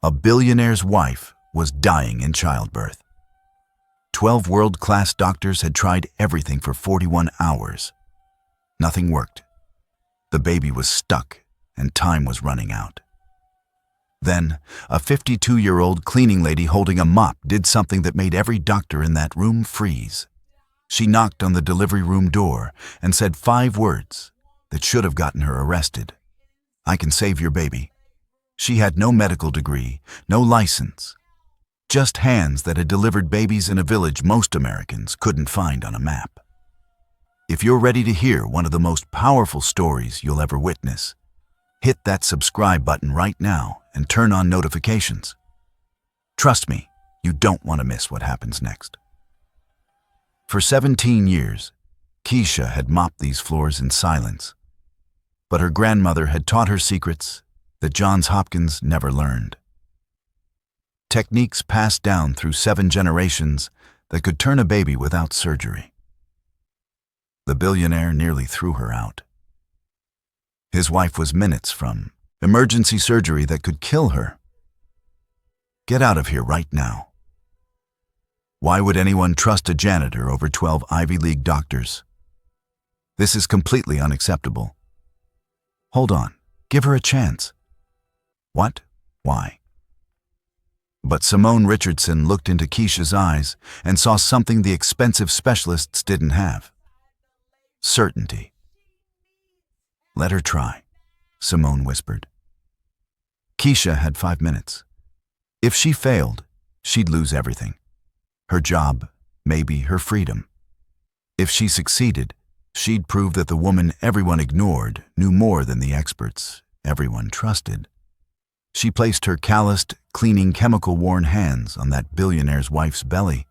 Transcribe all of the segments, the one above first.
A billionaire's wife was dying in childbirth. 12 world-class doctors had tried everything for 41 hours. Nothing worked. The baby was stuck and time was running out. Then, a 52-year-old cleaning lady holding a mop did something that made every doctor in that room freeze. She knocked on the delivery room door and said 5 words that should have gotten her arrested. "I can save your baby." She had no medical degree, no license, just hands that had delivered babies in a village most Americans couldn't find on a map. If you're ready to hear one of the most powerful stories you'll ever witness, hit that subscribe button right now and turn on notifications. Trust me, you don't want to miss what happens next. For 17 years, Keisha had mopped these floors in silence, but her grandmother had taught her secrets that Johns Hopkins never learned. Techniques passed down through 7 generations that could turn a baby without surgery. The billionaire nearly threw her out. His wife was minutes from emergency surgery that could kill her. Get out of here right now. Why would anyone trust a janitor over 12 Ivy League doctors? This is completely unacceptable. Hold on, give her a chance. What? Why? But Simone Richardson looked into Keisha's eyes and saw something the expensive specialists didn't have. Certainty. "Let her try," Simone whispered. Keisha had 5 minutes. If she failed, she'd lose everything. Her job, maybe her freedom. If she succeeded, she'd prove that the woman everyone ignored knew more than the experts everyone trusted. She placed her calloused, cleaning, chemical-worn hands on that billionaire's wife's belly,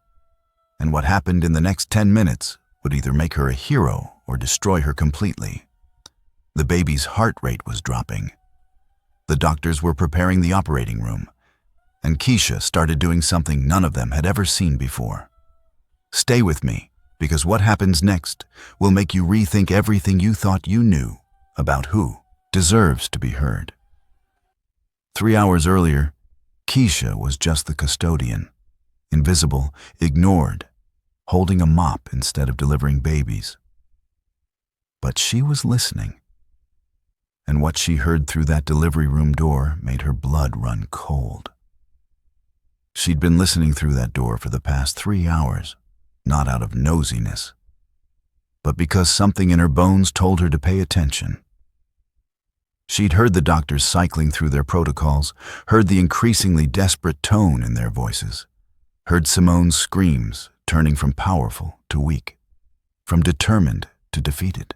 and what happened in the next 10 minutes would either make her a hero or destroy her completely. The baby's heart rate was dropping. The doctors were preparing the operating room, and Keisha started doing something none of them had ever seen before. Stay with me, because what happens next will make you rethink everything you thought you knew about who deserves to be heard. 3 hours earlier, Keisha was just the custodian, invisible, ignored, holding a mop instead of delivering babies. But she was listening, and what she heard through that delivery room door made her blood run cold. She'd been listening through that door for the past 3 hours, not out of nosiness, but because something in her bones told her to pay attention. She'd heard the doctors cycling through their protocols, heard the increasingly desperate tone in their voices, heard Simone's screams turning from powerful to weak, from determined to defeated.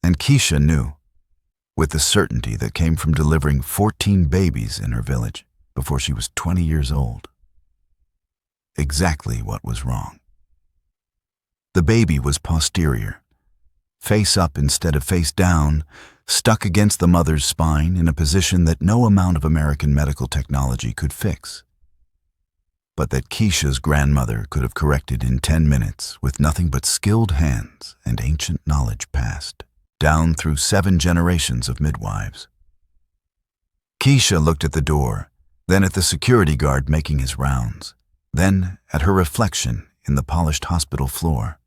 And Keisha knew, with the certainty that came from delivering 14 babies in her village before she was 20 years old, exactly what was wrong. The baby was posterior, face up instead of face down, stuck against the mother's spine in a position that no amount of American medical technology could fix, but that Keisha's grandmother could have corrected in 10 minutes with nothing but skilled hands and ancient knowledge passed down through 7 generations of midwives. Keisha looked at the door, then at the security guard making his rounds, then at her reflection in the polished hospital floor.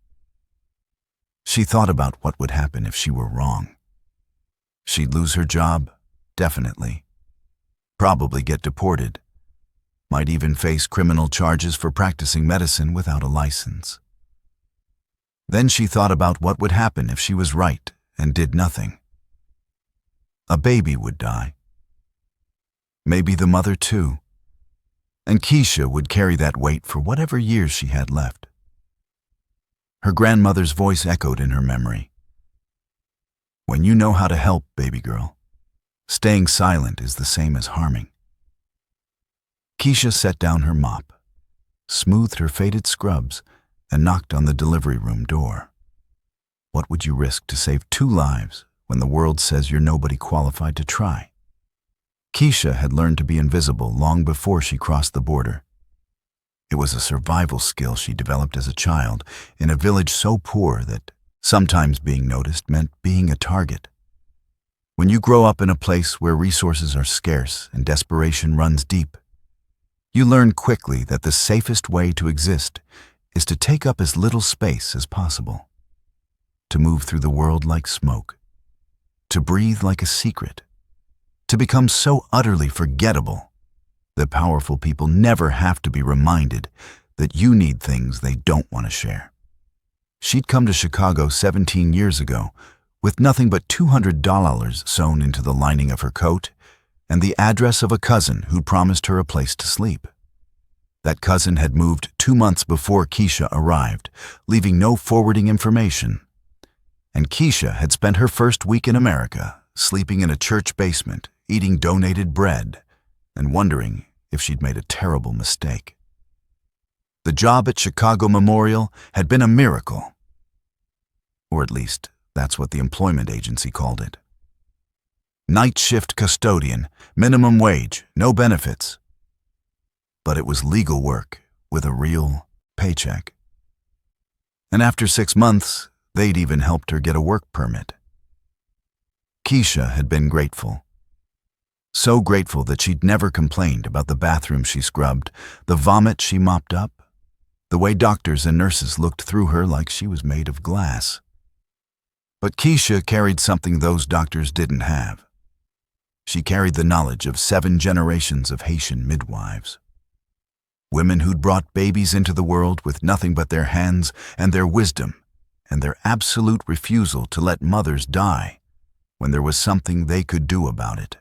She thought about what would happen if she were wrong. She'd lose her job, definitely. Probably get deported. Might even face criminal charges for practicing medicine without a license. Then she thought about what would happen if she was right and did nothing. A baby would die. Maybe the mother too. And Keisha would carry that weight for whatever years she had left. Her grandmother's voice echoed in her memory. "When you know how to help, baby girl, staying silent is the same as harming." Keisha set down her mop, smoothed her faded scrubs, and knocked on the delivery room door. What would you risk to save 2 lives when the world says you're nobody qualified to try? Keisha had learned to be invisible long before she crossed the border. It was a survival skill she developed as a child in a village so poor that sometimes being noticed meant being a target. When you grow up in a place where resources are scarce and desperation runs deep, you learn quickly that the safest way to exist is to take up as little space as possible, to move through the world like smoke, to breathe like a secret, to become so utterly forgettable that powerful people never have to be reminded that you need things they don't want to share. She'd come to Chicago 17 years ago with nothing but $200 sewn into the lining of her coat and the address of a cousin who'd promised her a place to sleep. That cousin had moved 2 months before Keisha arrived, leaving no forwarding information. And Keisha had spent her first week in America, sleeping in a church basement, eating donated bread, and wondering if she'd made a terrible mistake. The job at Chicago Memorial had been a miracle. Or at least, that's what the employment agency called it. Night shift custodian, minimum wage, no benefits. But it was legal work with a real paycheck. And after 6 months, they'd even helped her get a work permit. Keisha had been grateful. So grateful that she'd never complained about the bathroom she scrubbed, the vomit she mopped up, the way doctors and nurses looked through her like she was made of glass. But Keisha carried something those doctors didn't have. She carried the knowledge of 7 generations of Haitian midwives. Women who'd brought babies into the world with nothing but their hands and their wisdom and their absolute refusal to let mothers die when there was something they could do about it.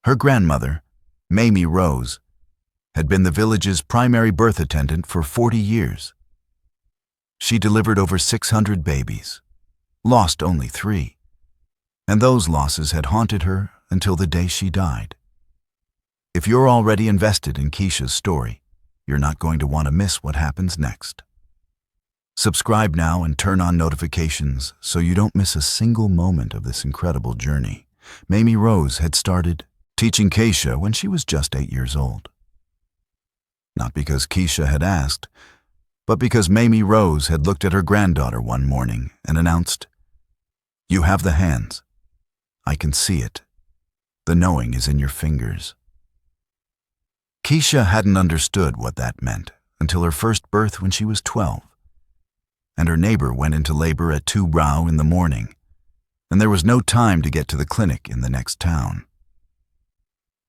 Her grandmother, Mamie Rose, had been the village's primary birth attendant for 40 years. She delivered over 600 babies, lost only 3, and those losses had haunted her until the day she died. If you're already invested in Keisha's story, you're not going to want to miss what happens next. Subscribe now and turn on notifications so you don't miss a single moment of this incredible journey. Mamie Rose had started teaching Keisha when she was just 8 years old. Not because Keisha had asked, but because Mamie Rose had looked at her granddaughter one morning and announced, "You have the hands. I can see it. The knowing is in your fingers." Keisha hadn't understood what that meant until her first birth when she was 12. And her neighbor went into labor at 2 in the morning, and there was no time to get to the clinic in the next town.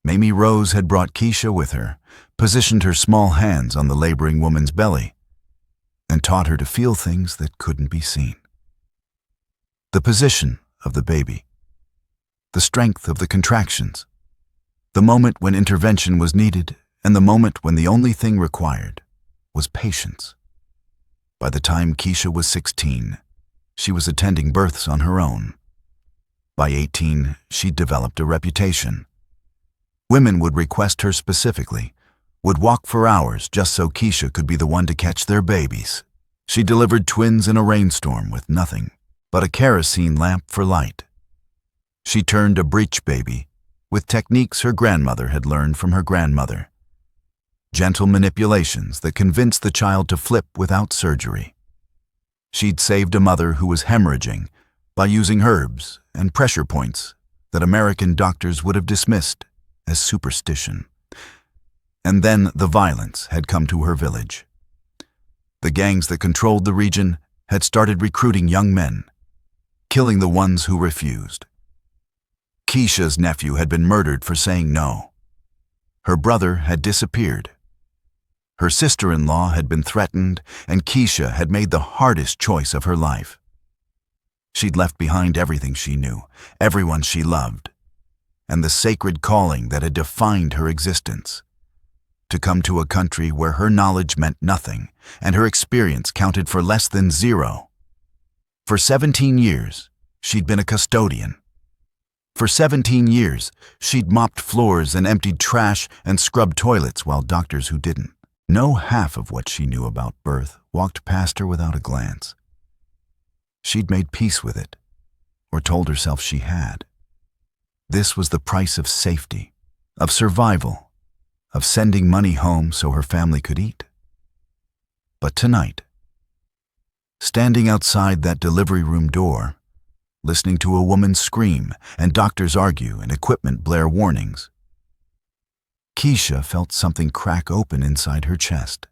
Mamie Rose had brought Keisha with her, positioned her small hands on the laboring woman's belly, and taught her to feel things that couldn't be seen. The position of the baby, the strength of the contractions, the moment when intervention was needed, and the moment when the only thing required was patience. By the time Keisha was 16, she was attending births on her own. By 18, she'd developed a reputation. Women would request her specifically, would walk for hours just so Keisha could be the one to catch their babies. She delivered twins in a rainstorm with nothing but a kerosene lamp for light. She turned a breech baby with techniques her grandmother had learned from her grandmother. Gentle manipulations that convinced the child to flip without surgery. She'd saved a mother who was hemorrhaging by using herbs and pressure points that American doctors would have dismissed as superstition. And then the violence had come to her village. The gangs that controlled the region had started recruiting young men, killing the ones who refused. Keisha's nephew had been murdered for saying no. Her brother had disappeared. Her sister-in-law had been threatened, and Keisha had made the hardest choice of her life. She'd left behind everything she knew, everyone she loved, and the sacred calling that had defined her existence, to come to a country where her knowledge meant nothing and her experience counted for less than 0. For 17 years, she'd been a custodian. For 17 years, she'd mopped floors and emptied trash and scrubbed toilets while doctors who didn't know half of what she knew about birth walked past her without a glance. She'd made peace with it, or told herself she had. This was the price of safety, of survival, of sending money home so her family could eat. But tonight, standing outside that delivery room door, listening to a woman scream and doctors argue and equipment blare warnings. Keisha felt something crack open inside her chest.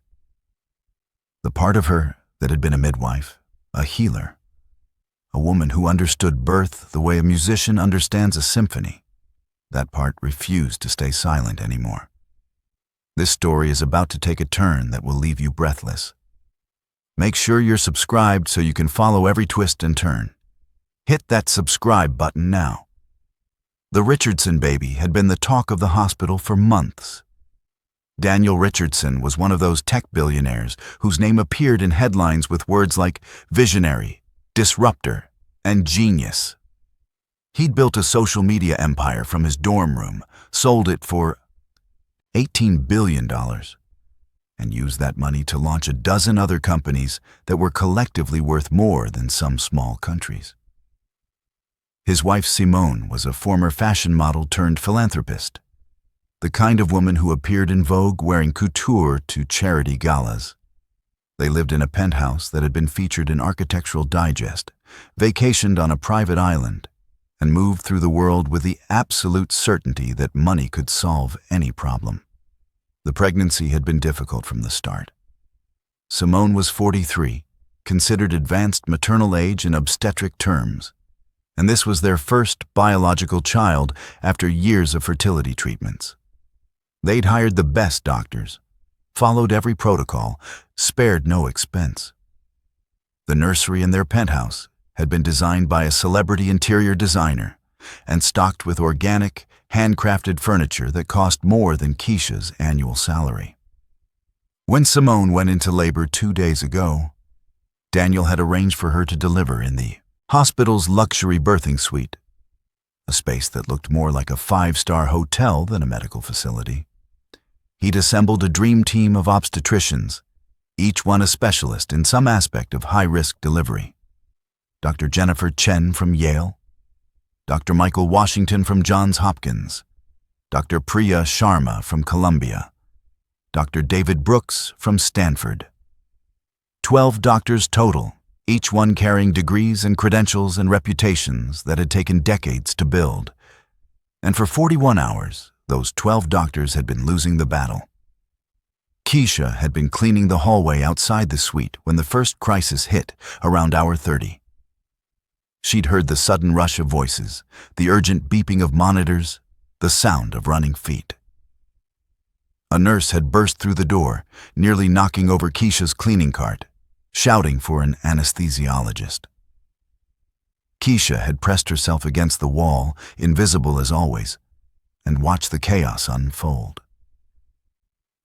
The part of her that had been a midwife, a healer, a woman who understood birth the way a musician understands a symphony, that part refused to stay silent anymore. This story is about to take a turn that will leave you breathless. Make sure you're subscribed so you can follow every twist and turn. Hit that subscribe button now. The Richardson baby had been the talk of the hospital for months. Daniel Richardson was one of those tech billionaires whose name appeared in headlines with words like visionary, disruptor, and genius. He'd built a social media empire from his dorm room, sold it for $18 billion, and used that money to launch a dozen other companies that were collectively worth more than some small countries. His wife Simone was a former fashion model turned philanthropist, the kind of woman who appeared in Vogue wearing couture to charity galas. They lived in a penthouse that had been featured in Architectural Digest, vacationed on a private island, and moved through the world with the absolute certainty that money could solve any problem. The pregnancy had been difficult from the start. Simone was 43, considered advanced maternal age in obstetric terms, and this was their first biological child after years of fertility treatments. They'd hired the best doctors, followed every protocol, spared no expense. The nursery in their penthouse had been designed by a celebrity interior designer and stocked with organic, handcrafted furniture that cost more than Keisha's annual salary. When Simone went into labor 2 days ago, Daniel had arranged for her to deliver in the hospital's luxury birthing suite, a space that looked more like a 5-star hotel than a medical facility. He'd assembled a dream team of obstetricians, each one a specialist in some aspect of high-risk delivery. Dr. Jennifer Chen from Yale, Dr. Michael Washington from Johns Hopkins, Dr. Priya Sharma from Columbia, Dr. David Brooks from Stanford. 12 doctors total, each one carrying degrees and credentials and reputations that had taken decades to build. And for 41 hours, those 12 doctors had been losing the battle. Keisha had been cleaning the hallway outside the suite when the first crisis hit around hour 30. She'd heard the sudden rush of voices, the urgent beeping of monitors, the sound of running feet. A nurse had burst through the door, nearly knocking over Keisha's cleaning cart, shouting for an anesthesiologist. Keisha had pressed herself against the wall, invisible as always, and watched the chaos unfold.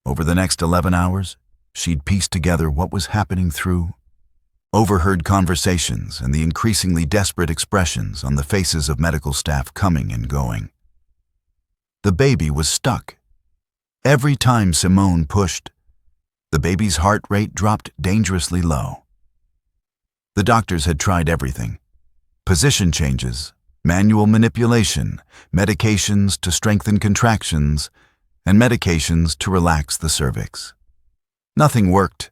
Over the next 11 hours, she'd pieced together what was happening through overheard conversations and the increasingly desperate expressions on the faces of medical staff coming and going. The baby was stuck. Every time Simone pushed, the baby's heart rate dropped dangerously low. The doctors had tried everything: position changes, manual manipulation, medications to strengthen contractions, and medications to relax the cervix. Nothing worked.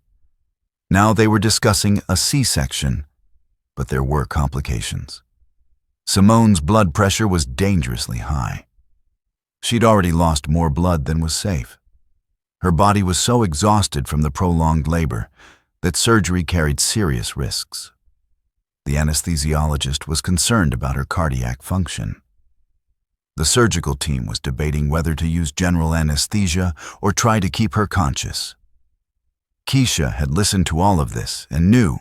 Now they were discussing a C-section, but there were complications. Simone's blood pressure was dangerously high. She'd already lost more blood than was safe. Her body was so exhausted from the prolonged labor that surgery carried serious risks. The anesthesiologist was concerned about her cardiac function. The surgical team was debating whether to use general anesthesia or try to keep her conscious. Keisha had listened to all of this and knew,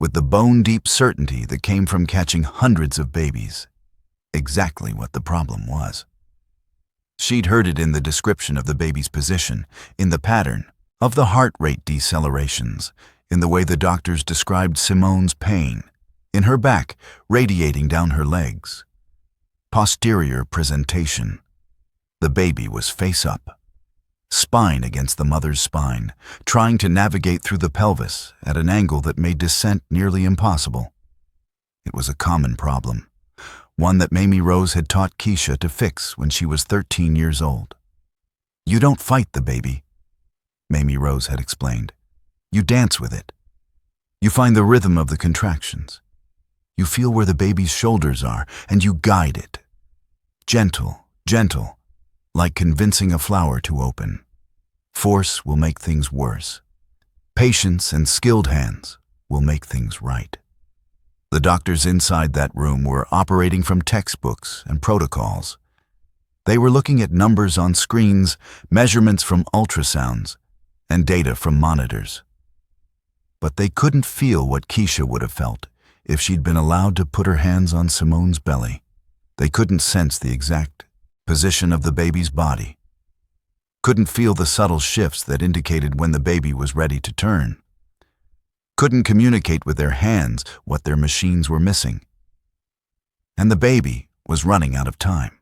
with the bone-deep certainty that came from catching hundreds of babies, exactly what the problem was. She'd heard it in the description of the baby's position, in the pattern of the heart rate decelerations, in the way the doctors described Simone's pain, in her back radiating down her legs. Posterior presentation. The baby was face up, spine against the mother's spine, trying to navigate through the pelvis at an angle that made descent nearly impossible. It was a common problem, one that Mamie Rose had taught Keisha to fix when she was 13 years old. "You don't fight the baby," Mamie Rose had explained. "You dance with it. You find the rhythm of the contractions. You feel where the baby's shoulders are, and you guide it. Gentle, gentle, like convincing a flower to open. Force will make things worse. Patience and skilled hands will make things right. The doctors inside that room were operating from textbooks and protocols. They were looking at numbers on screens, measurements from ultrasounds, and data from monitors. But they couldn't feel what Keisha would have felt if she'd been allowed to put her hands on Simone's belly. They couldn't sense the exact position of the baby's body, couldn't feel the subtle shifts that indicated when the baby was ready to turn, couldn't communicate with their hands what their machines were missing. And the baby was running out of time.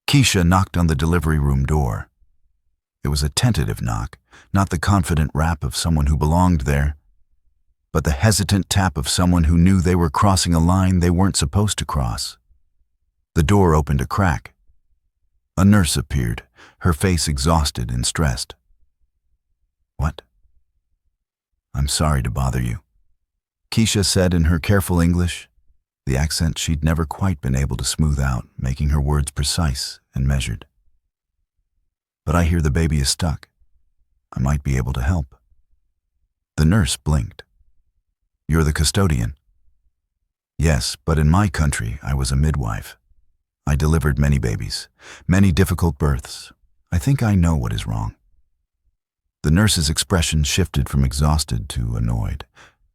Keisha knocked on the delivery room door. It was a tentative knock, not the confident rap of someone who belonged there, but the hesitant tap of someone who knew they were crossing a line they weren't supposed to cross. The door opened a crack. A nurse appeared, her face exhausted and stressed. "What?" "I'm sorry to bother you," Keisha said in her careful English, the accent she'd never quite been able to smooth out, making her words precise and measured. "But I hear the baby is stuck. I might be able to help." The nurse blinked. "You're the custodian?" "Yes, but in my country, I was a midwife. I delivered many babies, many difficult births. I think I know what is wrong." The nurse's expression shifted from exhausted to annoyed.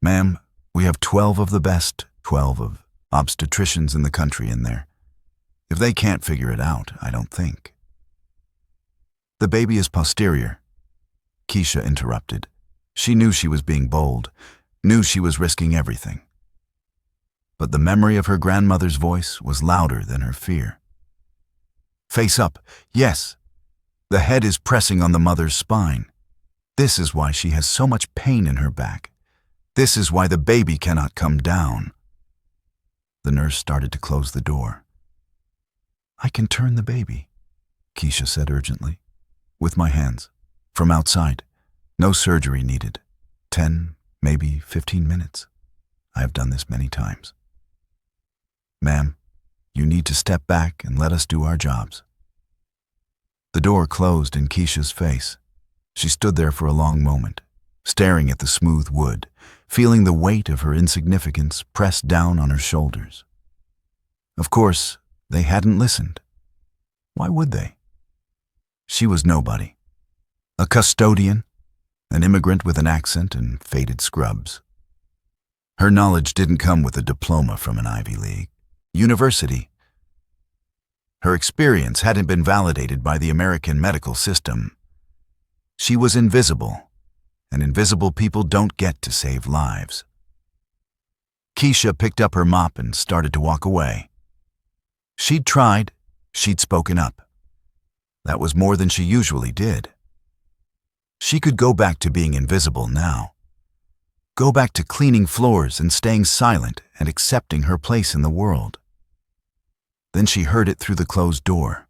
"Ma'am, we have 12 of the best, 12 of obstetricians in the country in there. If they can't figure it out, I don't think." "The baby is posterior," Keisha interrupted. She knew she was being bold, knew she was risking everything. But the memory of her grandmother's voice was louder than her fear. "Face up, yes. The head is pressing on the mother's spine. This is why she has so much pain in her back. This is why the baby cannot come down." The nurse started to close the door. "I can turn the baby," Keisha said urgently. "With my hands. From outside. No surgery needed. 10, maybe 15 minutes. I have done this many times." "Ma'am, you need to step back and let us do our jobs." The door closed in Keisha's face. She stood there for a long moment, staring at the smooth wood, feeling the weight of her insignificance pressed down on her shoulders. Of course, they hadn't listened. Why would they? She was nobody. A custodian, an immigrant with an accent and faded scrubs. Her knowledge didn't come with a diploma from an Ivy League university. Her experience hadn't been validated by the American medical system. She was invisible, and invisible people don't get to save lives. Keisha picked up her mop and started to walk away. She'd tried, she'd spoken up. That was more than she usually did. She could go back to being invisible now. Go back to cleaning floors and staying silent and accepting her place in the world. Then she heard it through the closed door.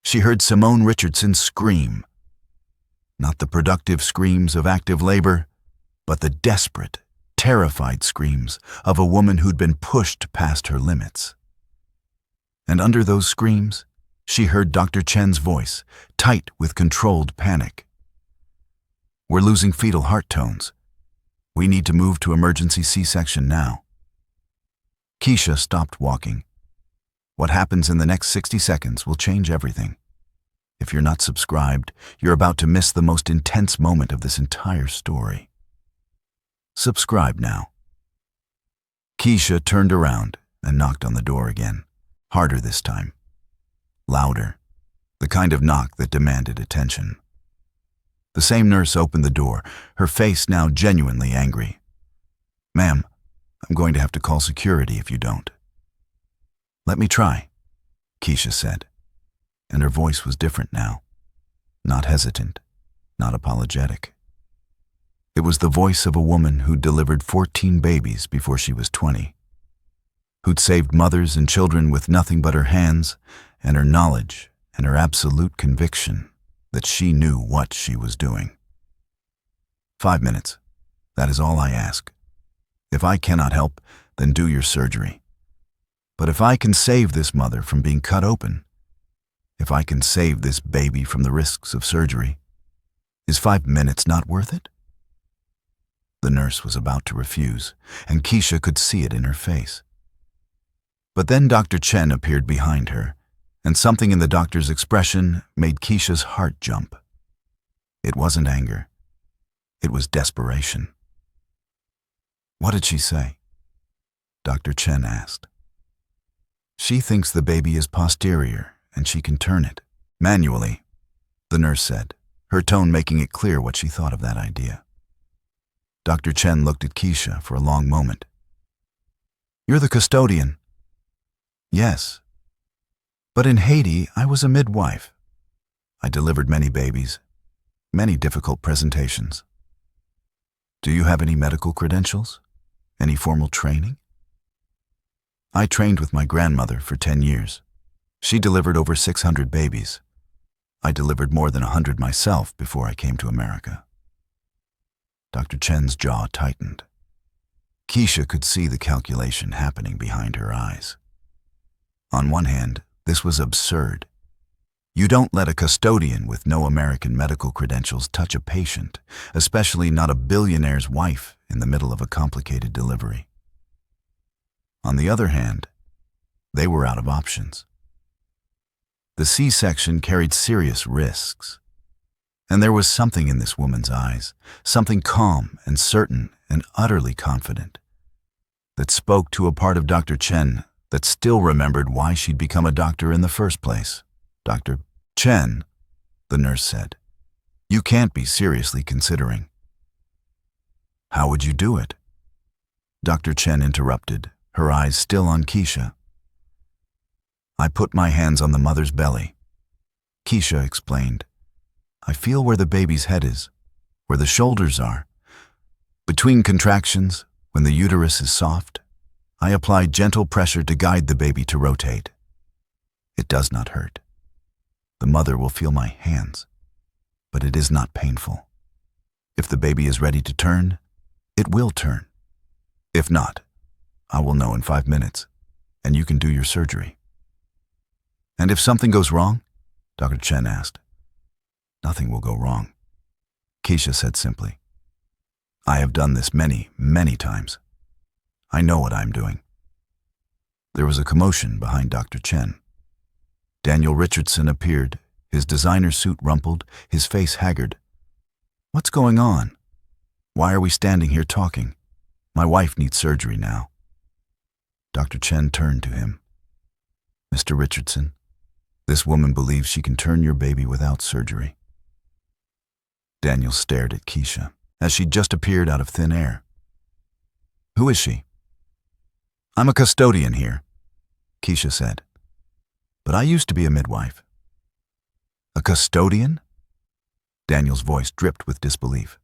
She heard Simone Richardson scream. Not the productive screams of active labor, but the desperate, terrified screams of a woman who'd been pushed past her limits. And under those screams, she heard Dr. Chen's voice, tight with controlled panic. "We're losing fetal heart tones. We need to move to emergency C-section now." Keisha stopped walking. What happens in the next 60 seconds will change everything. If you're not subscribed, you're about to miss the most intense moment of this entire story. Subscribe now. Keisha turned around and knocked on the door again, harder this time. Louder, the kind of knock that demanded attention. The same nurse opened the door, her face now genuinely angry. "Ma'am, I'm going to have to call security if you don't." "Let me try," Keisha said, and her voice was different now. Not hesitant, not apologetic. It was the voice of a woman who'd delivered 14 babies before she was 20, who'd saved mothers and children with nothing but her hands and her knowledge and her absolute conviction that she knew what she was doing. 5 minutes. That is all I ask. If I cannot help, then do your surgery. But if I can save this mother from being cut open, if I can save this baby from the risks of surgery, is 5 minutes not worth it?" The nurse was about to refuse, and Keisha could see it in her face. But then Dr. Chen appeared behind her, and something in the doctor's expression made Keisha's heart jump. It wasn't anger. It was desperation. "What did she say?" Dr. Chen asked. "She thinks the baby is posterior, and she can turn it manually," the nurse said, her tone making it clear what she thought of that idea. Dr. Chen looked at Keisha for a long moment. "You're the custodian." "Yes. But in Haiti, I was a midwife. I delivered many babies, many difficult presentations." "Do you have any medical credentials? Any formal training?" "I trained with my grandmother for 10 years. She delivered over 600 babies. I delivered more than 100 myself before I came to America." Dr. Chen's jaw tightened. Keisha could see the calculation happening behind her eyes. On one hand, this was absurd. You don't let a custodian with no American medical credentials touch a patient, especially not a billionaire's wife in the middle of a complicated delivery. On the other hand, they were out of options. The C-section carried serious risks, and there was something in this woman's eyes, something calm and certain and utterly confident, that spoke to a part of Dr. Chen that still remembered why she'd become a doctor in the first place. "Dr. Chen," the nurse said, "you can't be seriously considering." "How would you do it?" Dr. Chen interrupted, her eyes still on Keisha. "I put my hands on the mother's belly," Keisha explained. "I feel where the baby's head is, where the shoulders are. Between contractions, when the uterus is soft, I apply gentle pressure to guide the baby to rotate. It does not hurt. The mother will feel my hands, but it is not painful. If the baby is ready to turn, it will turn. If not, I will know in 5 minutes, and you can do your surgery." "And if something goes wrong?" Dr. Chen asked. "Nothing will go wrong," Keisha said simply. "I have done this many, many times. I know what I'm doing." There was a commotion behind Dr. Chen. Daniel Richardson appeared, his designer suit rumpled, his face haggard. "What's going on? Why are we standing here talking? My wife needs surgery now." Dr. Chen turned to him. "Mr. Richardson, this woman believes she can turn your baby without surgery." Daniel stared at Keisha, as she'd just appeared out of thin air. "Who is she?" "I'm a custodian here," Keisha said. "But I used to be a midwife." "A custodian?" Daniel's voice dripped with disbelief.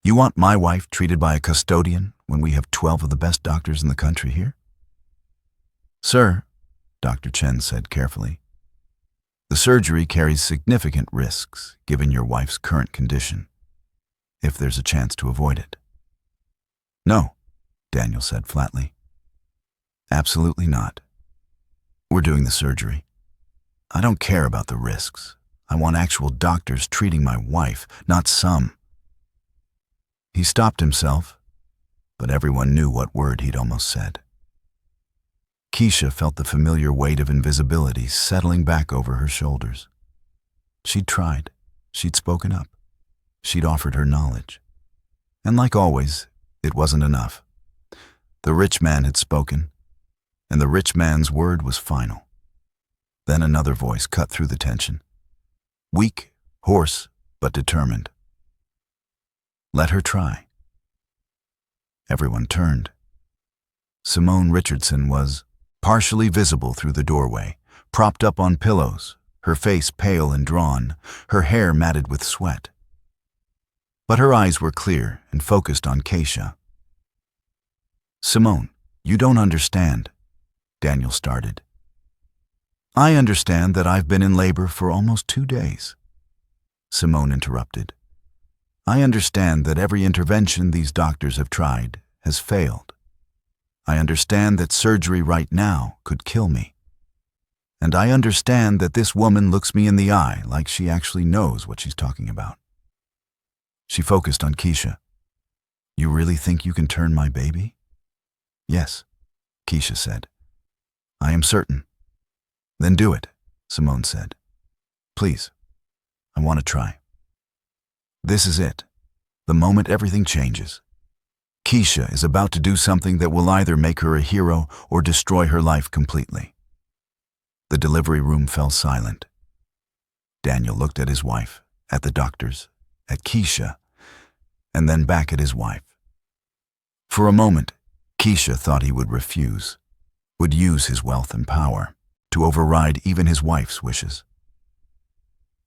"You want my wife treated by a custodian when we have 12 of the best doctors in the country here?" "Sir," Dr. Chen said carefully, "the surgery carries significant risks given your wife's current condition, if there's a chance to avoid it." "No," Daniel said flatly. "Absolutely not. We're doing the surgery. I don't care about the risks. I want actual doctors treating my wife, not some." He stopped himself, but everyone knew what word he'd almost said. Keisha felt the familiar weight of invisibility settling back over her shoulders. She'd tried. She'd spoken up. She'd offered her knowledge. And like always, it wasn't enough. The rich man had spoken, and the rich man's word was final. Then another voice cut through the tension. Weak, hoarse, but determined. "Let her try." Everyone turned. Simone Richardson was partially visible through the doorway, propped up on pillows, her face pale and drawn, her hair matted with sweat. But her eyes were clear and focused on Keisha. "Simone, you don't understand," Daniel started. "I understand that I've been in labor for almost 2 days," Simone interrupted. "I understand that every intervention these doctors have tried has failed. I understand that surgery right now could kill me. And I understand that this woman looks me in the eye like she actually knows what she's talking about. She focused on Keisha. You really think you can turn my baby? Yes, Keisha said. I am certain. Then do it, Simone said. Please, I want to try. This is it, the moment everything changes. Keisha is about to do something that will either make her a hero or destroy her life completely. The delivery room fell silent. Daniel looked at his wife, at the doctors, at Keisha, and then back at his wife. For a moment, Keisha thought he would refuse, would use his wealth and power to override even his wife's wishes.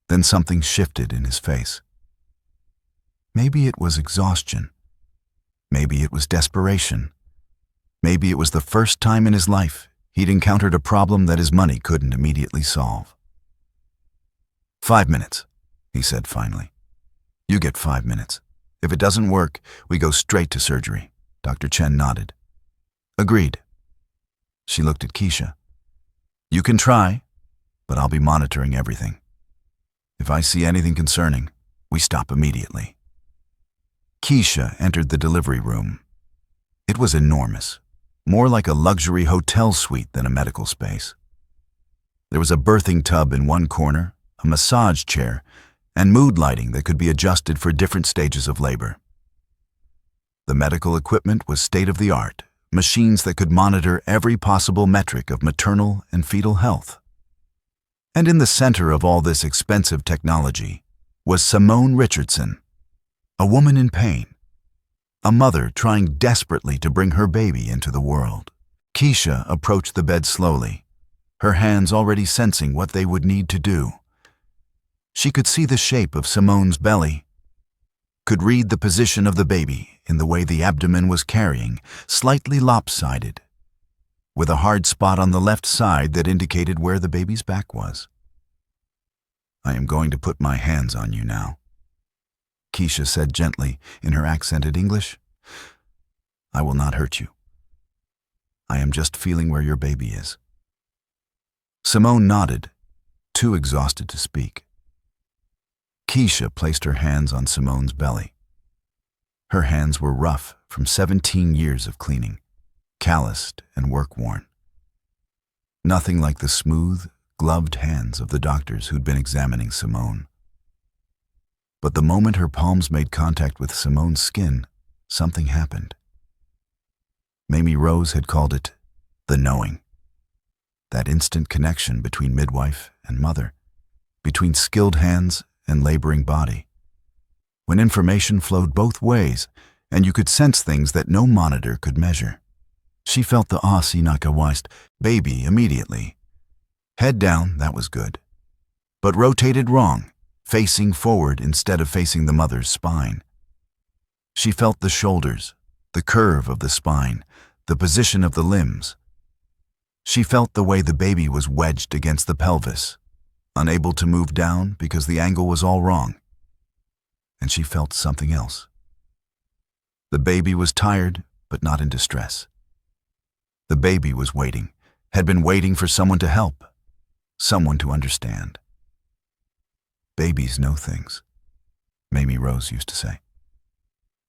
Then something shifted in his face. Maybe it was exhaustion. Maybe it was desperation. Maybe it was the first time in his life he'd encountered a problem that his money couldn't immediately solve. 5 minutes, he said finally. You get 5 minutes. If it doesn't work, we go straight to surgery. Dr. Chen nodded. Agreed. She looked at Keisha. You can try, but I'll be monitoring everything. If I see anything concerning, we stop immediately. Keisha entered the delivery room. It was enormous, more like a luxury hotel suite than a medical space. There was a birthing tub in one corner, a massage chair, and mood lighting that could be adjusted for different stages of labor. The medical equipment was state-of-the-art, machines that could monitor every possible metric of maternal and fetal health. And in the center of all this expensive technology was Simone Richardson, a woman in pain, a mother trying desperately to bring her baby into the world. Keisha approached the bed slowly, her hands already sensing what they would need to do. She could see the shape of Simone's belly, could read the position of the baby in the way the abdomen was carrying, slightly lopsided, with a hard spot on the left side that indicated where the baby's back was. I am going to put my hands on you now, Keisha said gently in her accented English. I will not hurt you. I am just feeling where your baby is. Simone nodded, too exhausted to speak. Keisha placed her hands on Simone's belly. Her hands were rough from 17 years of cleaning, calloused and work-worn. Nothing like the smooth, gloved hands of the doctors who'd been examining Simone. But the moment her palms made contact with Simone's skin, something happened. Mamie Rose had called it the knowing. That instant connection between midwife and mother, between skilled hands and laboring body. When information flowed both ways and you could sense things that no monitor could measure. She felt the Aussie Nakawaist baby immediately. Head down, that was good. But rotated wrong, facing forward instead of facing the mother's spine. She felt the shoulders, the curve of the spine, the position of the limbs. She felt the way the baby was wedged against the pelvis, unable to move down because the angle was all wrong. And she felt something else. The baby was tired, but not in distress. The baby was waiting, had been waiting for someone to help, someone to understand. Babies know things, Mamie Rose used to say.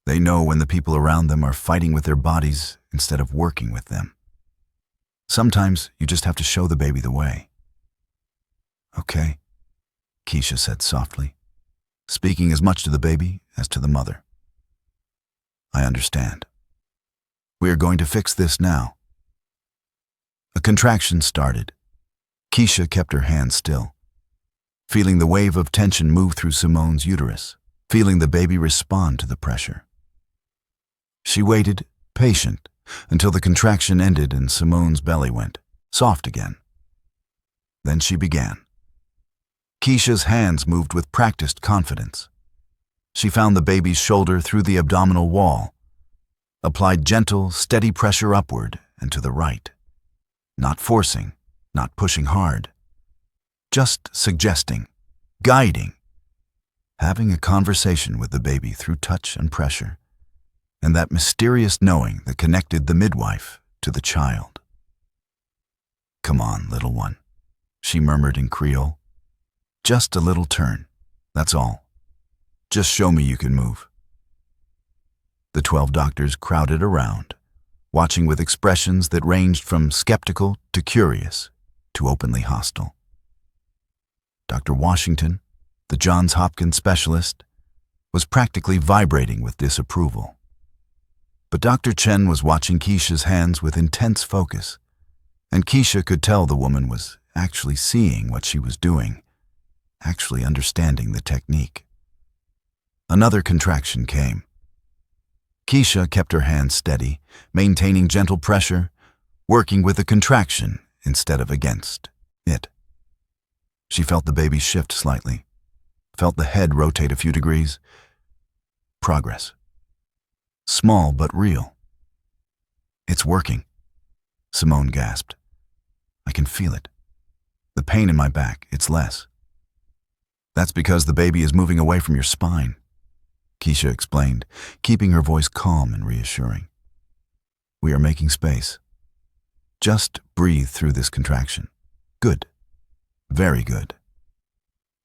They know when the people around them are fighting with their bodies instead of working with them. Sometimes you just have to show the baby the way. Okay, Keisha said softly, speaking as much to the baby as to the mother. I understand. We are going to fix this now. A contraction started. Keisha kept her hands still, feeling the wave of tension move through Simone's uterus, feeling the baby respond to the pressure. She waited, patient, until the contraction ended and Simone's belly went soft again. Then she began. Keisha's hands moved with practiced confidence. She found the baby's shoulder through the abdominal wall, applied gentle, steady pressure upward and to the right. Not forcing, not pushing hard. Just suggesting, guiding, having a conversation with the baby through touch and pressure, and that mysterious knowing that connected the midwife to the child. "Come on, little one," she murmured in Creole. "Just a little turn, that's all. Just show me you can move." The 12 doctors crowded around, watching with expressions that ranged from skeptical to curious to openly hostile. Dr. Washington, the Johns Hopkins specialist, was practically vibrating with disapproval. But Dr. Chen was watching Keisha's hands with intense focus, and Keisha could tell the woman was actually seeing what she was doing, actually understanding the technique. Another contraction came. Keisha kept her hands steady, maintaining gentle pressure, working with the contraction instead of against it. She felt the baby shift slightly, felt the head rotate a few degrees. Progress. Small but real. "It's working," Simone gasped. "I can feel it. The pain in my back, it's less." "That's because the baby is moving away from your spine," Keisha explained, keeping her voice calm and reassuring. "We are making space. Just breathe through this contraction. Good. Very good."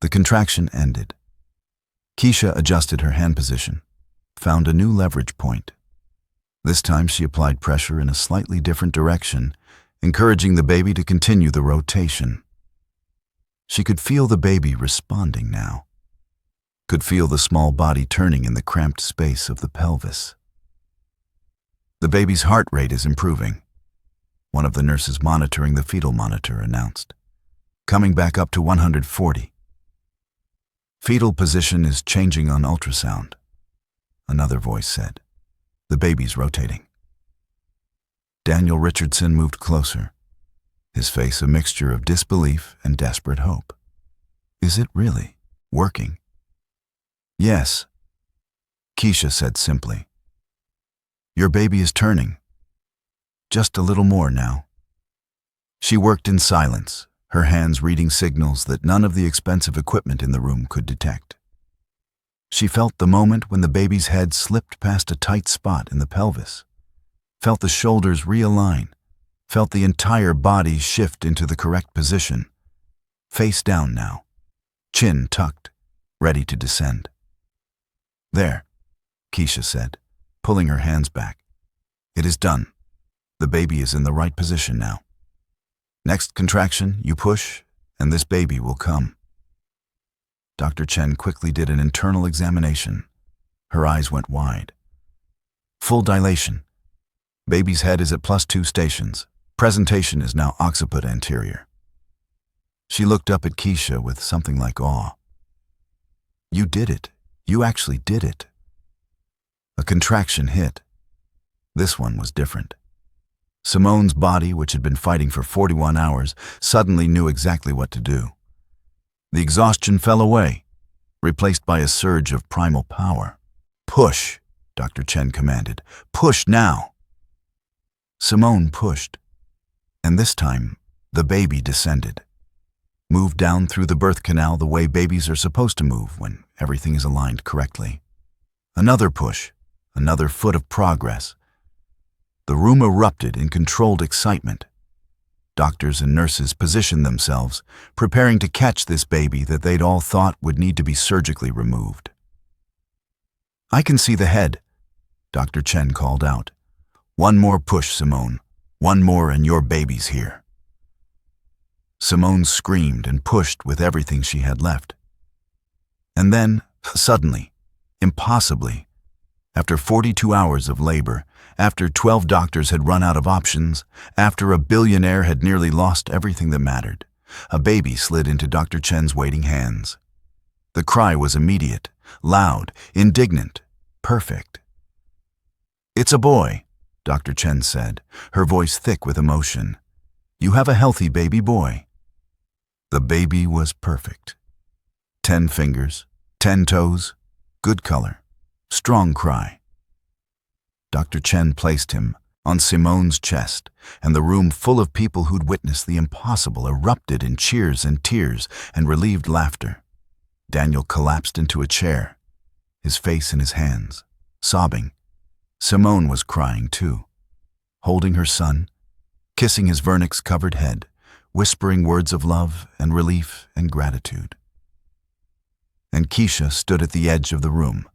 The contraction ended. Keisha adjusted her hand position, found a new leverage point. This time she applied pressure in a slightly different direction, encouraging the baby to continue the rotation. She could feel the baby responding now, could feel the small body turning in the cramped space of the pelvis. "The baby's heart rate is improving," one of the nurses monitoring the fetal monitor announced, "coming back up to 140. Fetal position is changing on ultrasound," another voice said. "The baby's rotating." Daniel Richardson moved closer, his face a mixture of disbelief and desperate hope. "Is it really working?" "Yes," Keisha said simply. "Your baby is turning. Just a little more now." She worked in silence, her hands reading signals that none of the expensive equipment in the room could detect. She felt the moment when the baby's head slipped past a tight spot in the pelvis, felt the shoulders realign, felt the entire body shift into the correct position. Face down now, chin tucked, ready to descend. "There," Keisha said, pulling her hands back. "It is done. The baby is in the right position now. Next contraction, you push, and this baby will come." Dr. Chen quickly did an internal examination. Her eyes went wide. "Full dilation. Baby's head is at +2 stations. Presentation is now occiput anterior." She looked up at Keisha with something like awe. "You did it. You actually did it." A contraction hit. This one was different. Simone's body, which had been fighting for 41 hours, suddenly knew exactly what to do. The exhaustion fell away, replaced by a surge of primal power. "Push," Dr. Chen commanded. "Push now." Simone pushed, and this time, the baby descended. Moved down through the birth canal the way babies are supposed to move when everything is aligned correctly. Another push, another foot of progress. The room erupted in controlled excitement. Doctors and nurses positioned themselves, preparing to catch this baby that they'd all thought would need to be surgically removed. "I can see the head," Dr. Chen called out. "One more push, Simone. One more and your baby's here." Simone screamed and pushed with everything she had left. And then, suddenly, impossibly, after 42 hours of labor, after 12 doctors had run out of options, after a billionaire had nearly lost everything that mattered, a baby slid into Dr. Chen's waiting hands. The cry was immediate, loud, indignant, perfect. "It's a boy," Dr. Chen said, her voice thick with emotion. "You have a healthy baby boy." The baby was perfect. 10 fingers, 10 toes, good color, strong cry. Dr. Chen placed him on Simone's chest, and the room full of people who'd witnessed the impossible erupted in cheers and tears and relieved laughter. Daniel collapsed into a chair, his face in his hands, sobbing. Simone was crying too, holding her son, kissing his vernix-covered head, whispering words of love and relief and gratitude. And Keisha stood at the edge of the room,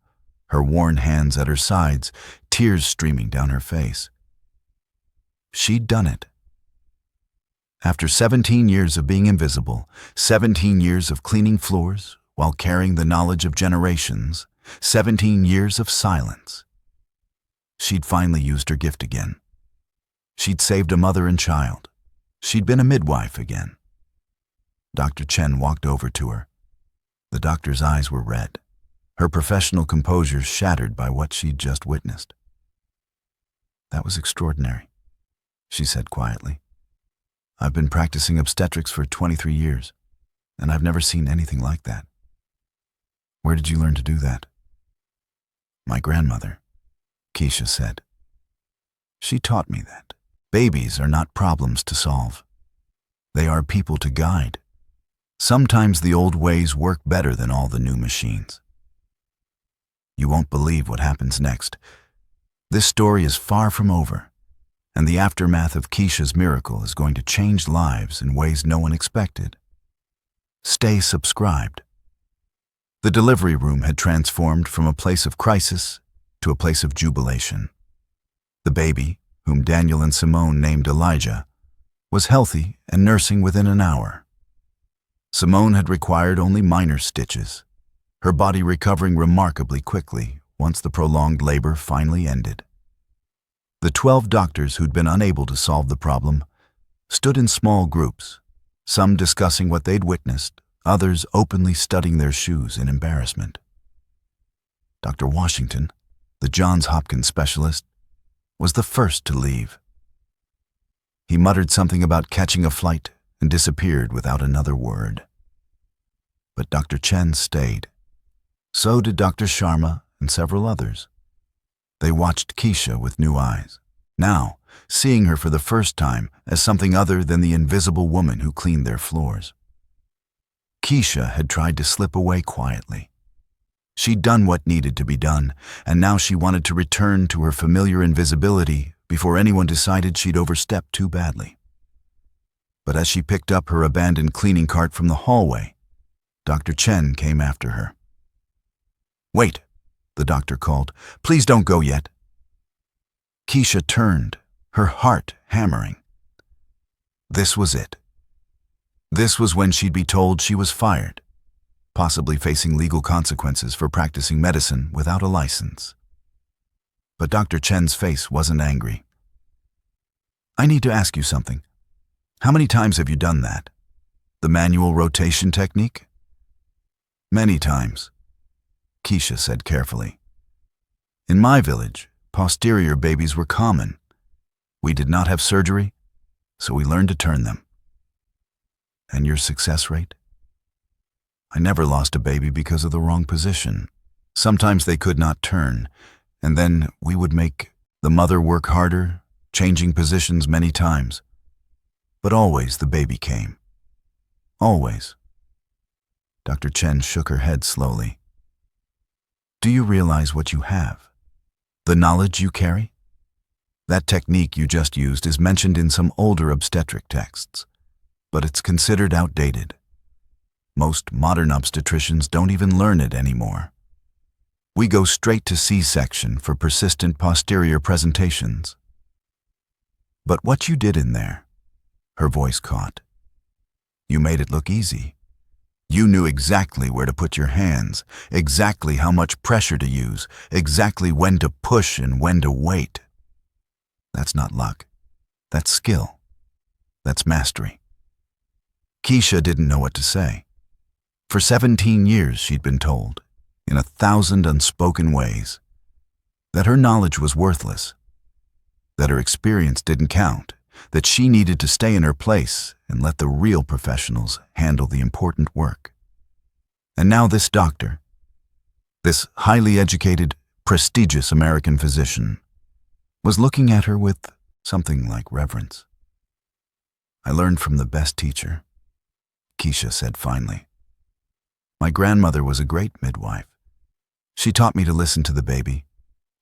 her worn hands at her sides, tears streaming down her face. She'd done it. After 17 years of being invisible, 17 years of cleaning floors while carrying the knowledge of generations, 17 years of silence, she'd finally used her gift again. She'd saved a mother and child. She'd been a midwife again. Dr. Chen walked over to her. The doctor's eyes were red, her professional composure shattered by what she'd just witnessed. "That was extraordinary," she said quietly. "I've been practicing obstetrics for 23 years, and I've never seen anything like that. Where did you learn to do that?" "My grandmother," Keisha said. "She taught me that babies are not problems to solve. They are people to guide. Sometimes the old ways work better than all the new machines." You won't believe what happens next. This story is far from over, and the aftermath of Keisha's miracle is going to change lives in ways no one expected. Stay subscribed. The delivery room had transformed from a place of crisis to a place of jubilation. The baby, whom Daniel and Simone named Elijah, was healthy and nursing within an hour. Simone had required only minor stitches, her body recovering remarkably quickly once the prolonged labor finally ended. The 12 doctors who'd been unable to solve the problem stood in small groups, some discussing what they'd witnessed, others openly studying their shoes in embarrassment. Dr. Washington, the Johns Hopkins specialist, was the first to leave. He muttered something about catching a flight and disappeared without another word. But Dr. Chen stayed. So did Dr. Sharma and several others. They watched Keisha with new eyes, now seeing her for the first time as something other than the invisible woman who cleaned their floors. Keisha had tried to slip away quietly. She'd done what needed to be done, and now she wanted to return to her familiar invisibility before anyone decided she'd overstepped too badly. But as she picked up her abandoned cleaning cart from the hallway, Dr. Chen came after her. "Wait," the doctor called. "Please don't go yet." Keisha turned, her heart hammering. This was it. This was when she'd be told she was fired, possibly facing legal consequences for practicing medicine without a license. But Dr. Chen's face wasn't angry. "I need to ask you something. How many times have you done that? The manual rotation technique?" "Many times," Keisha said carefully. "In my village, posterior babies were common. We did not have surgery, so we learned to turn them." "And your success rate?" "I never lost a baby because of the wrong position. Sometimes they could not turn, and then we would make the mother work harder, changing positions many times. But always the baby came. Always." Dr. Chen shook her head slowly. "Do you realize what you have? The knowledge you carry? That technique you just used is mentioned in some older obstetric texts, but it's considered outdated. Most modern obstetricians don't even learn it anymore. We go straight to C-section for persistent posterior presentations." "But what you did in there," her voice caught, "you made it look easy. You knew exactly where to put your hands, exactly how much pressure to use, exactly when to push and when to wait. That's not luck. That's skill. That's mastery." Keisha didn't know what to say. For 17 years she'd been told, in 1,000 unspoken ways, that her knowledge was worthless, that her experience didn't count, that she needed to stay in her place and let the real professionals handle the important work. And now this doctor, this highly educated, prestigious American physician, was looking at her with something like reverence. "I learned from the best teacher," Keisha said finally. "My grandmother was a great midwife. She taught me to listen to the baby,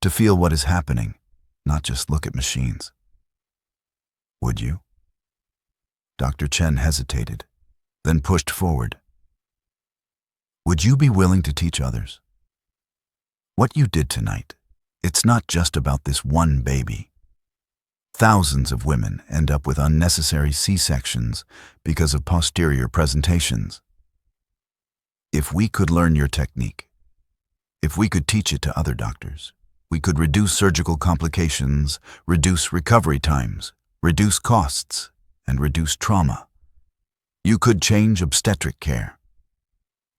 to feel what is happening, not just look at machines. Would you? Dr. Chen hesitated, then pushed forward. Would you be willing to teach others? What you did tonight, it's not just about this one baby. Thousands of women end up with unnecessary C-sections because of posterior presentations. If we could learn your technique, if we could teach it to other doctors, we could reduce surgical complications, reduce recovery times, reduce costs, and reduce trauma. You could change obstetric care.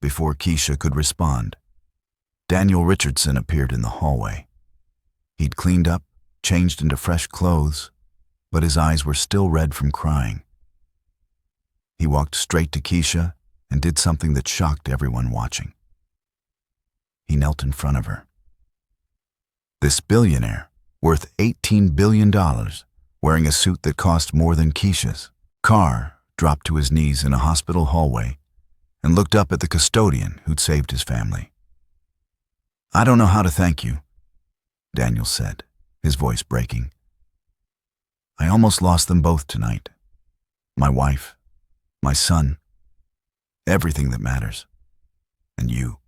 Before Keisha could respond, Daniel Richardson appeared in the hallway. He'd cleaned up, changed into fresh clothes, but his eyes were still red from crying. He walked straight to Keisha and did something that shocked everyone watching. He knelt in front of her. This billionaire, worth $18 billion, wearing a suit that cost more than Keisha's car, dropped to his knees in a hospital hallway and looked up at the custodian who'd saved his family. "I don't know how to thank you," Daniel said, his voice breaking. "I almost lost them both tonight. My wife, my son, everything that matters. And you